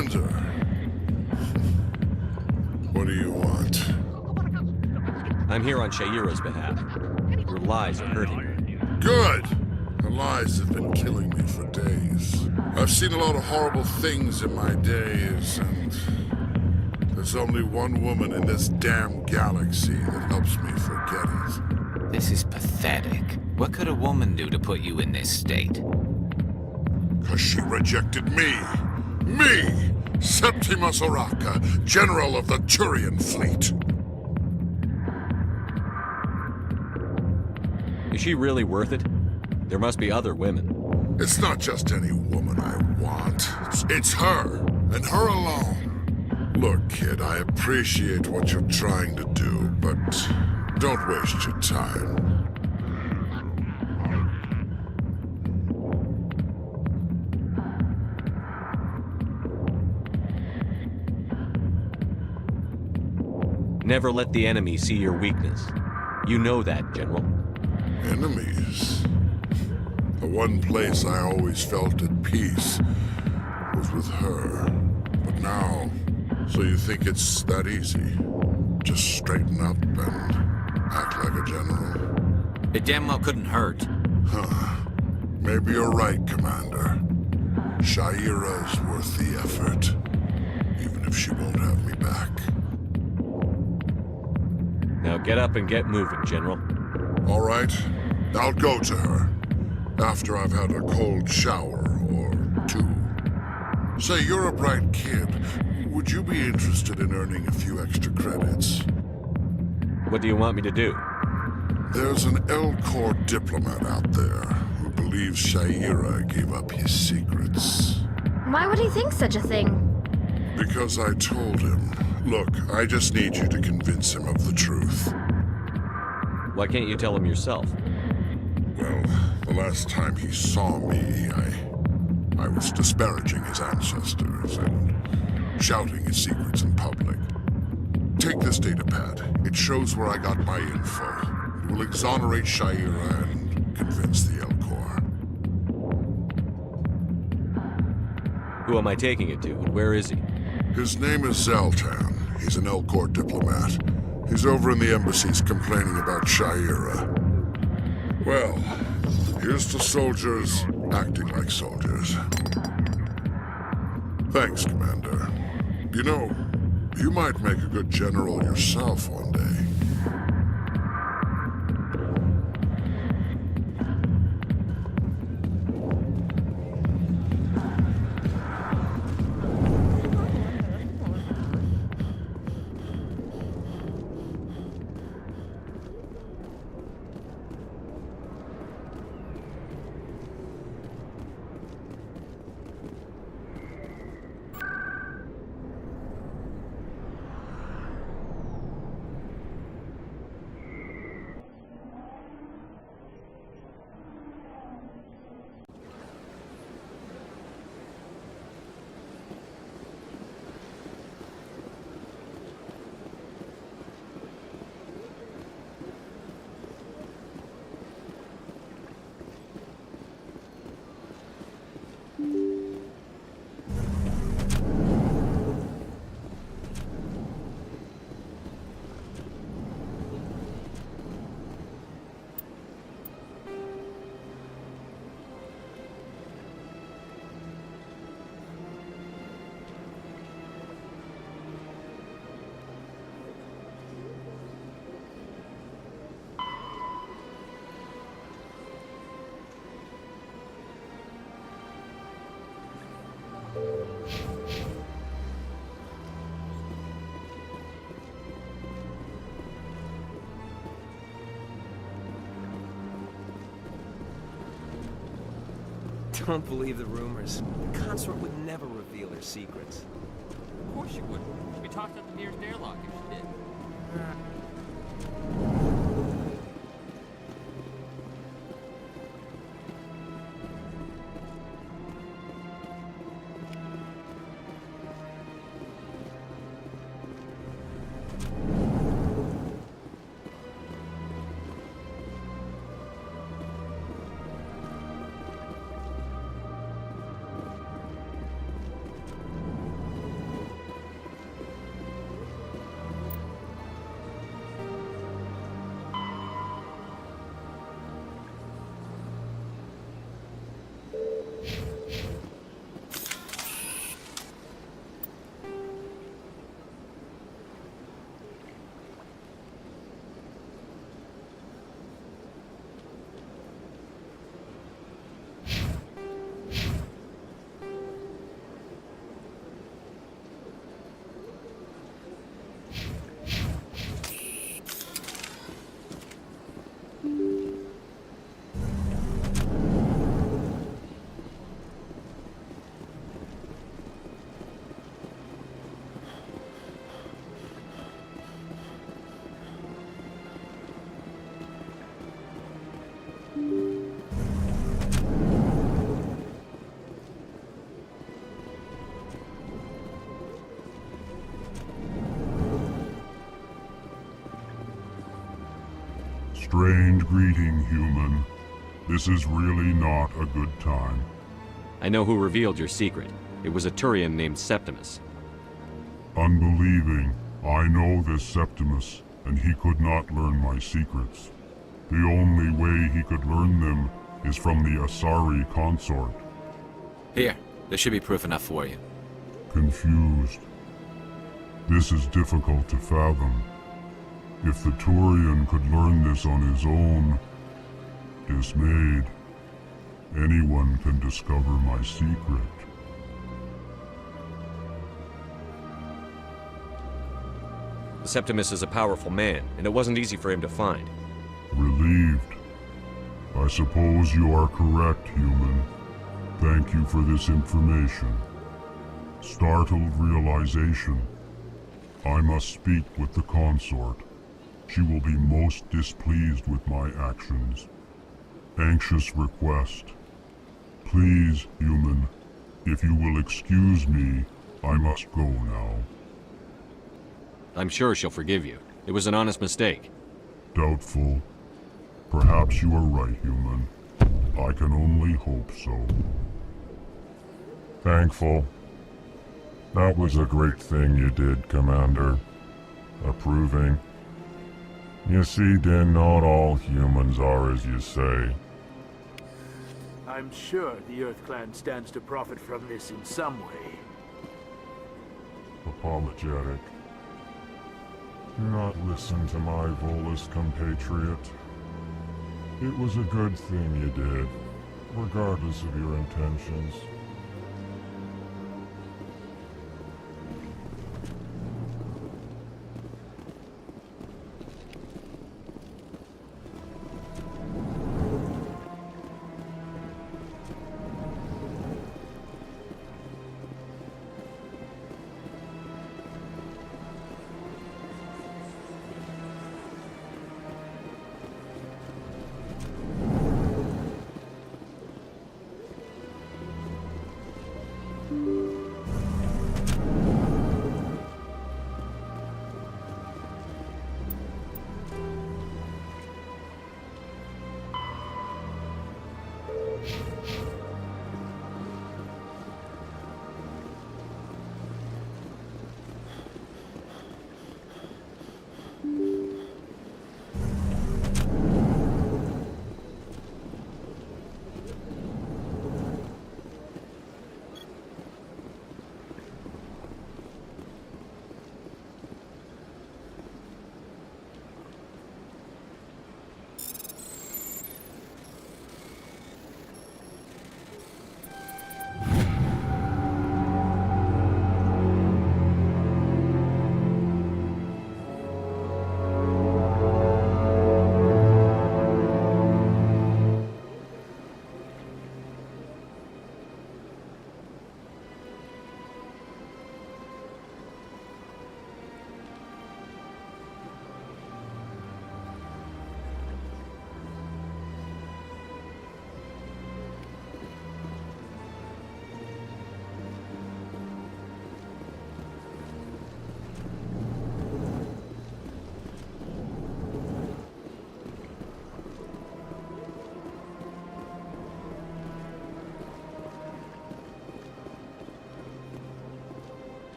Commander. What do you want? I'm here on Shaira's behalf. Your lies are hurting her. Good! Her lies have been killing me for days. I've seen a lot of horrible things in my days, and there's only one woman in this damn galaxy that helps me forget it. This is pathetic. What could a woman do to put you in this state? 'Cause she rejected me! Me! Septimus Oraka, General of the Turian Fleet! Is she really worth it? There must be other women. It's not just any woman I want. It's her, and her alone. Look, kid, I appreciate what you're trying to do, but don't waste your time. Never let the enemy see your weakness. You know that, General. Enemies? The one place I always felt at peace was with her. But now, so you think it's that easy? Just straighten up and act like a general? It damn well couldn't hurt. Huh. Maybe you're right, Commander. Shaira's worth the effort, even if she won't have me back. Now get up and get moving, General. All right. I'll go to her. After I've had a cold shower or two. Say, you're a bright kid. Would you be interested in earning a few extra credits? What do you want me to do? There's an Elcor diplomat out there who believes Shaira gave up his secrets. Why would he think such a thing? Because I told him. Look, I just need you to convince him of the truth. Why can't you tell him yourself? Well, the last time he saw me, I was disparaging his ancestors and shouting his secrets in public. Take this datapad. It shows where I got my info. It will exonerate Shaira and convince the Elcor. Who am I taking it to, and where is he? His name is Zaltan. He's an Elcor diplomat. He's over in the embassies complaining about Shaira. Well, here's to soldiers acting like soldiers. Thanks, Commander. You know, you might make a good general yourself one day. Don't believe the rumors. The consort would never reveal her secrets. Of course she would. We talked at the nearest airlock if she did. strange greeting, human. This is really not a good time. I know who revealed your secret. It was a Turian named Septimus. Unbelieving, I know this Septimus, and he could not learn my secrets. The only way he could learn them is from the Asari consort. Here, there should be proof enough for you. Confused. This is difficult to fathom. If the Turian could learn this on his own, dismayed, anyone can discover my secret. Septimus is a powerful man, and it wasn't easy for him to find. Relieved. I suppose you are correct, human. Thank you for this information. Startled realization. I must speak with the consort. She will be most displeased with my actions. Anxious request. Please, human, if you will excuse me, I must go now. I'm sure she'll forgive you. It was an honest mistake. Doubtful. Perhaps you are right, human. I can only hope so. Thankful. That was a great thing you did, Commander. Approving. You see, Din, not all humans are as you say. I'm sure the Earth Clan stands to profit from this in some way. Apologetic. Do not listen to my Volus compatriot. It was a good thing you did, regardless of your intentions.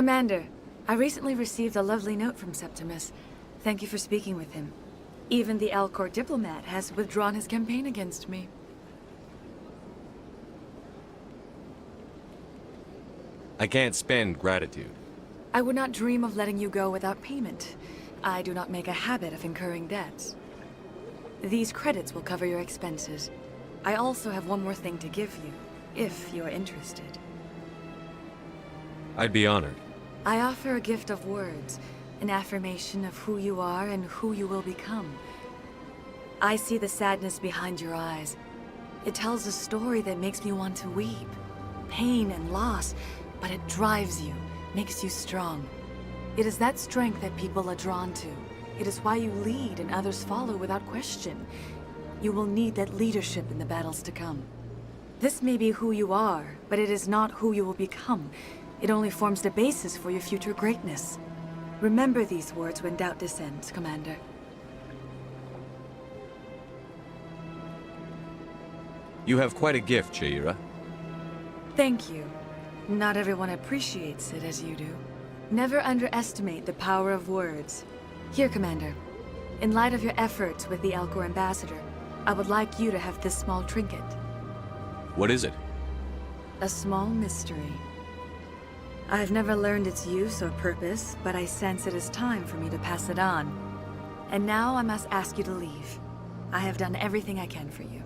Commander, I recently received a lovely note from Septimus. Thank you for speaking with him. Even the Alcor diplomat has withdrawn his campaign against me. I can't spend gratitude. I would not dream of letting you go without payment. I do not make a habit of incurring debts. These credits will cover your expenses. I also have one more thing to give you, if you are interested. I'd be honored. I offer a gift of words, an affirmation of who you are and who you will become. I see the sadness behind your eyes. It tells a story that makes me want to weep. Pain and loss, but it drives you, makes you strong. It is that strength that people are drawn to. It is why you lead and others follow without question. You will need that leadership in the battles to come. This may be who you are, but it is not who you will become. It only forms the basis for your future greatness. Remember these words when doubt descends, Commander. You have quite a gift, Sha'ira. Thank you. Not everyone appreciates it as you do. Never underestimate the power of words. Here, Commander. In light of your efforts with the Alcor ambassador, I would like you to have this small trinket. What is it? A small mystery. I've never learned its use or purpose, but I sense it is time for me to pass it on. And now I must ask you to leave. I have done everything I can for you.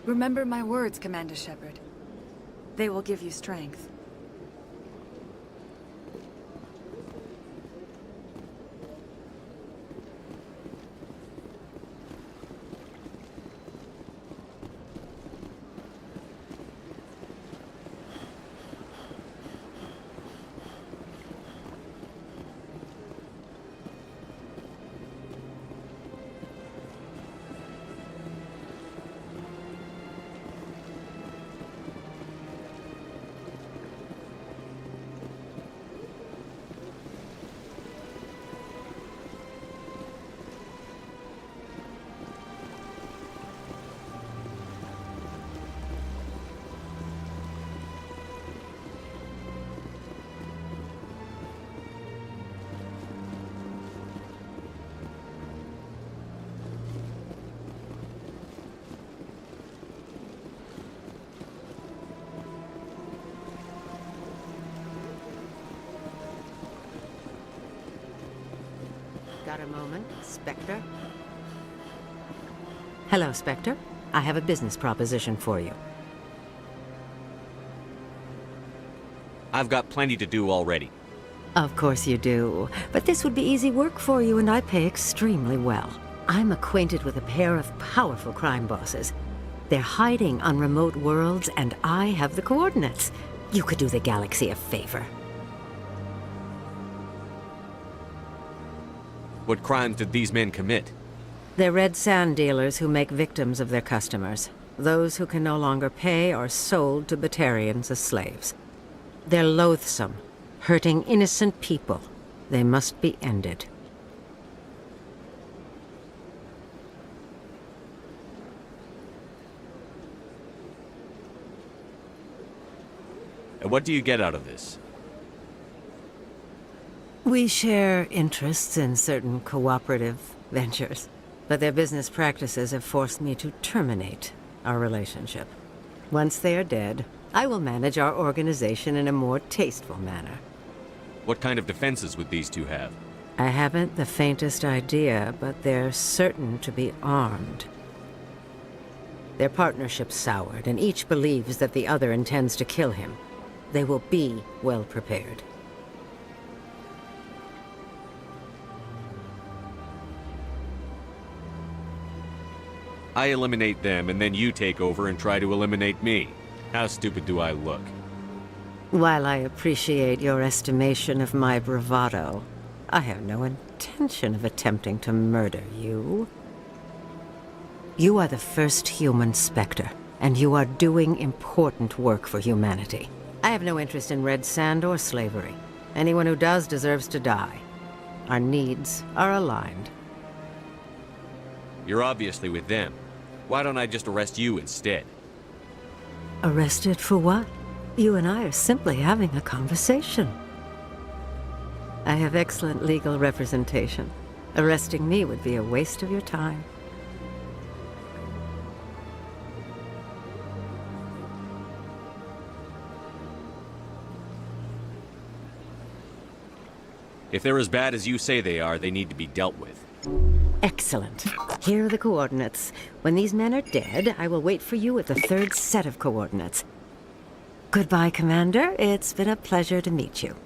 Remember my words, Commander Shepard. They will give you strength. Got a moment, Spectre? Hello, Spectre. I have a business proposition for you. I've got plenty to do already. Of course you do. But this would be easy work for you, and I pay extremely well. I'm acquainted with a pair of powerful crime bosses. They're hiding on remote worlds, and I have the coordinates. You could do the galaxy a favor. What crimes did these men commit? They're red sand dealers who make victims of their customers. Those who can no longer pay are sold to Batarians as slaves. They're loathsome, hurting innocent people. They must be ended. And what do you get out of this? We share interests in certain cooperative ventures, but their business practices have forced me to terminate our relationship. Once they are dead, I will manage our organization in a more tasteful manner. What kind of defenses would these two have? I haven't the faintest idea, but they're certain to be armed. Their partnership's soured, and each believes that the other intends to kill him. They will be well prepared. I eliminate them, and then you take over and try to eliminate me. How stupid do I look? While I appreciate your estimation of my bravado, I have no intention of attempting to murder you. You are the first human Spectre, and you are doing important work for humanity. I have no interest in red sand or slavery. Anyone who does deserves to die. Our needs are aligned. You're obviously with them. Why don't I just arrest you instead? Arrested for what? You and I are simply having a conversation. I have excellent legal representation. Arresting me would be a waste of your time. If they're as bad as you say they are, they need to be dealt with. Excellent. Here are the coordinates. When these men are dead, I will wait for you at the third set of coordinates. Goodbye, Commander. It's been a pleasure to meet you.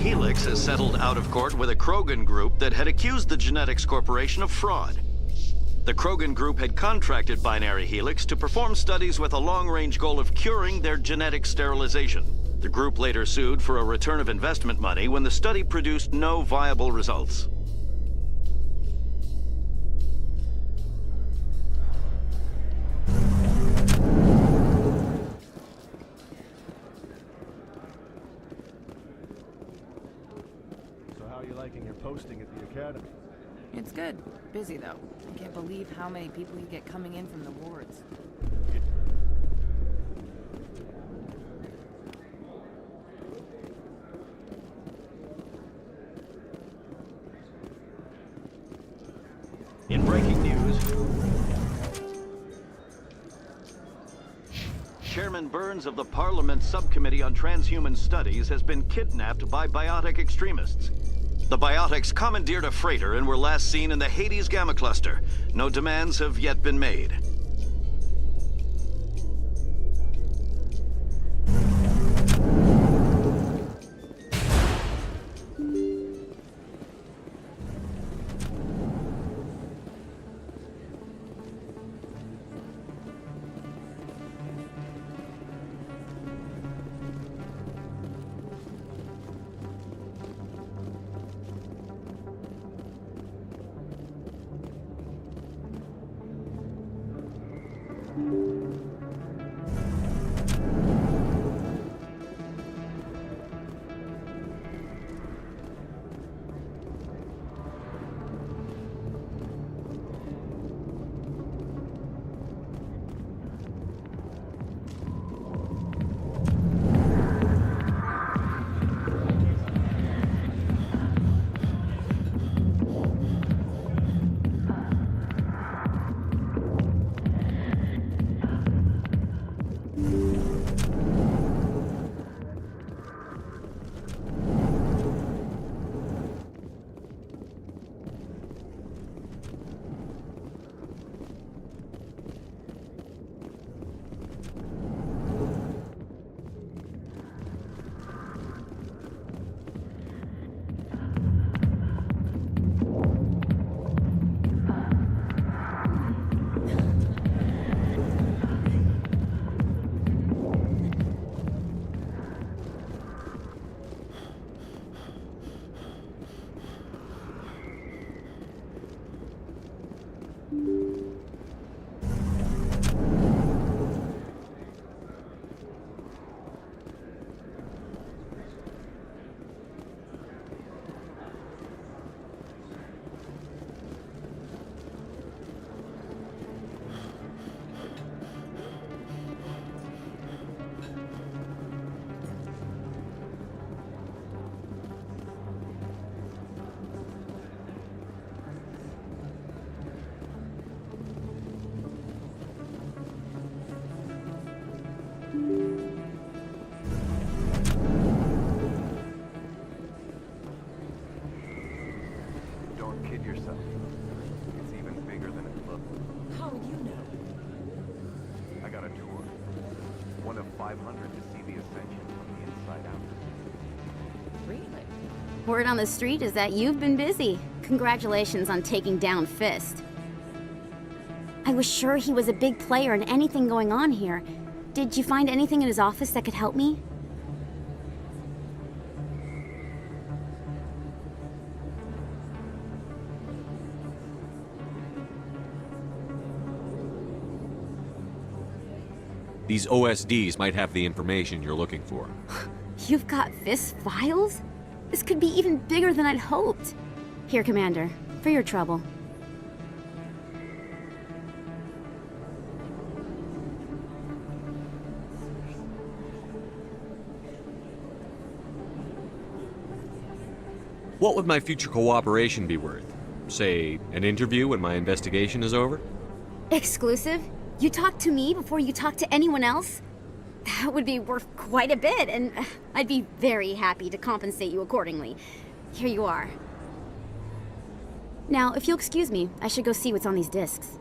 Helix has settled out of court with a Krogan group that had accused the Genetics Corporation of fraud. The Krogan group had contracted Binary Helix to perform studies with a long-range goal of curing their genetic sterilization. The group later sued for a return of investment money when the study produced no viable results. Posting at the academy. It's good. Busy, though. I can't believe how many people you get coming in from the wards. In breaking news, Chairman Burns of the Parliament Subcommittee on Transhuman Studies has been kidnapped by biotic extremists. The biotics commandeered a freighter and were last seen in the Hades Gamma Cluster. No demands have yet been made. 500 to see the Ascension from the inside out. Really? Word on the street is that you've been busy. Congratulations on taking down Fist. I was sure he was a big player in anything going on here. Did you find anything in his office that could help me? These OSDs might have the information you're looking for. You've got Fist's files? This could be even bigger than I'd hoped. Here, Commander, for your trouble. What would my future cooperation be worth? Say, an interview when my investigation is over? Exclusive? You talk to me before you talk to anyone else? That would be worth quite a bit, and I'd be very happy to compensate you accordingly. Here you are. Now, if you'll excuse me, I should go see what's on these discs.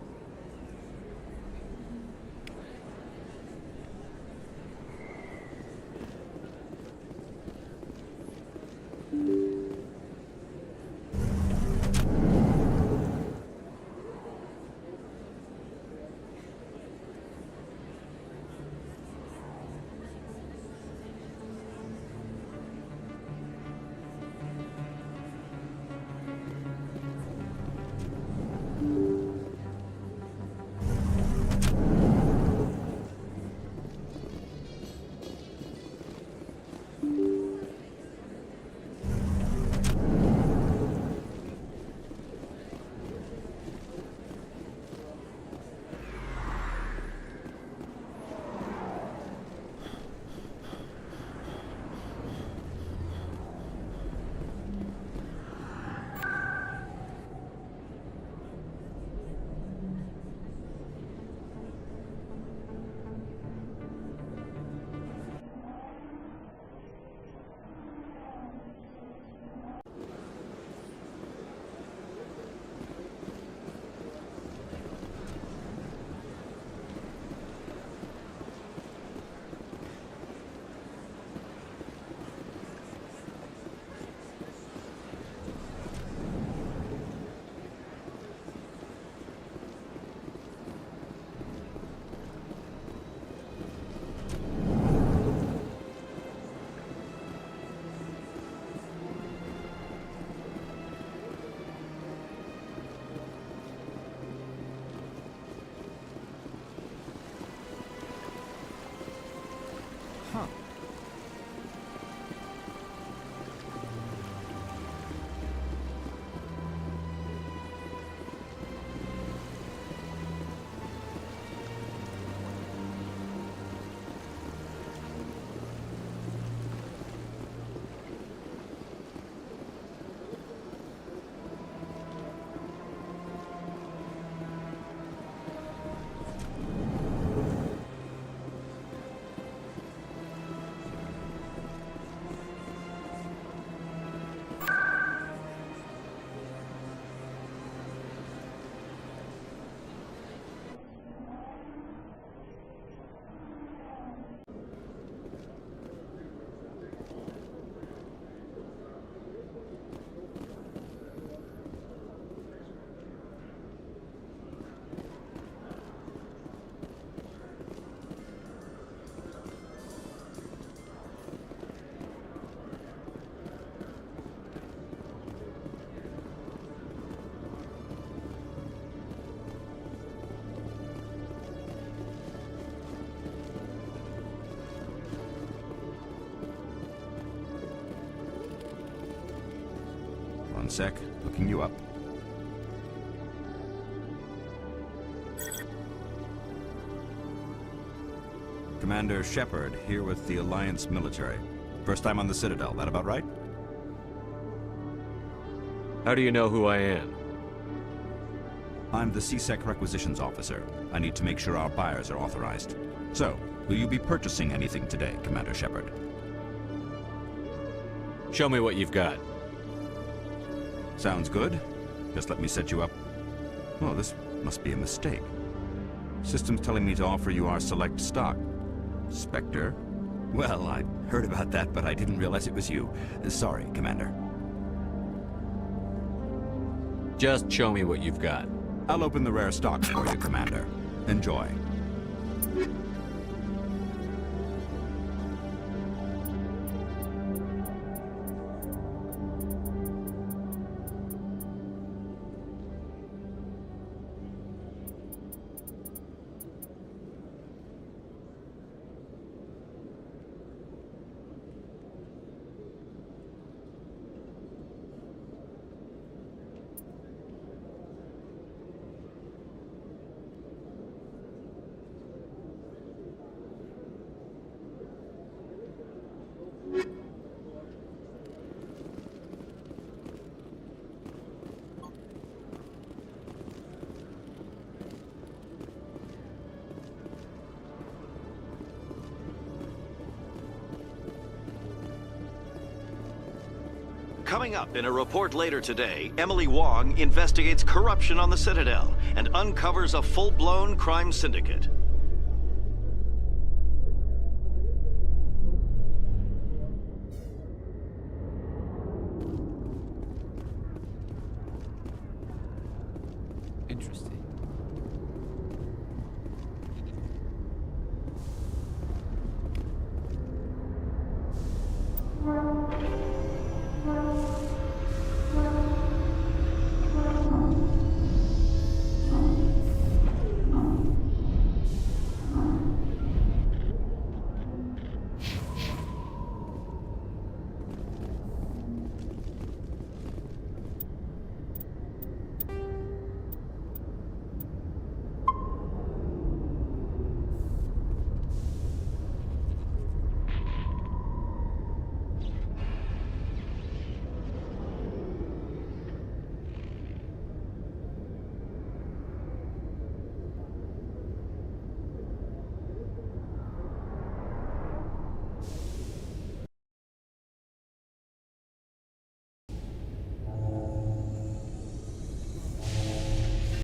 One sec, looking you up. Commander Shepard, here with the Alliance military. First time on the Citadel, that about right? How do you know who I am? I'm the CSEC requisitions officer. I need to make sure our buyers are authorized. So, will you be purchasing anything today, Commander Shepard? Show me what you've got. Sounds good. Just let me set you up. Oh, this must be a mistake. System's telling me to offer you our select stock. Spectre? Well, I heard about that, but I didn't realize it was you. Sorry, Commander. Just show me what you've got. I'll open the rare stock for you, Commander. Enjoy. Coming up in a report later today, Emily Wong investigates corruption on the Citadel and uncovers a full-blown crime syndicate.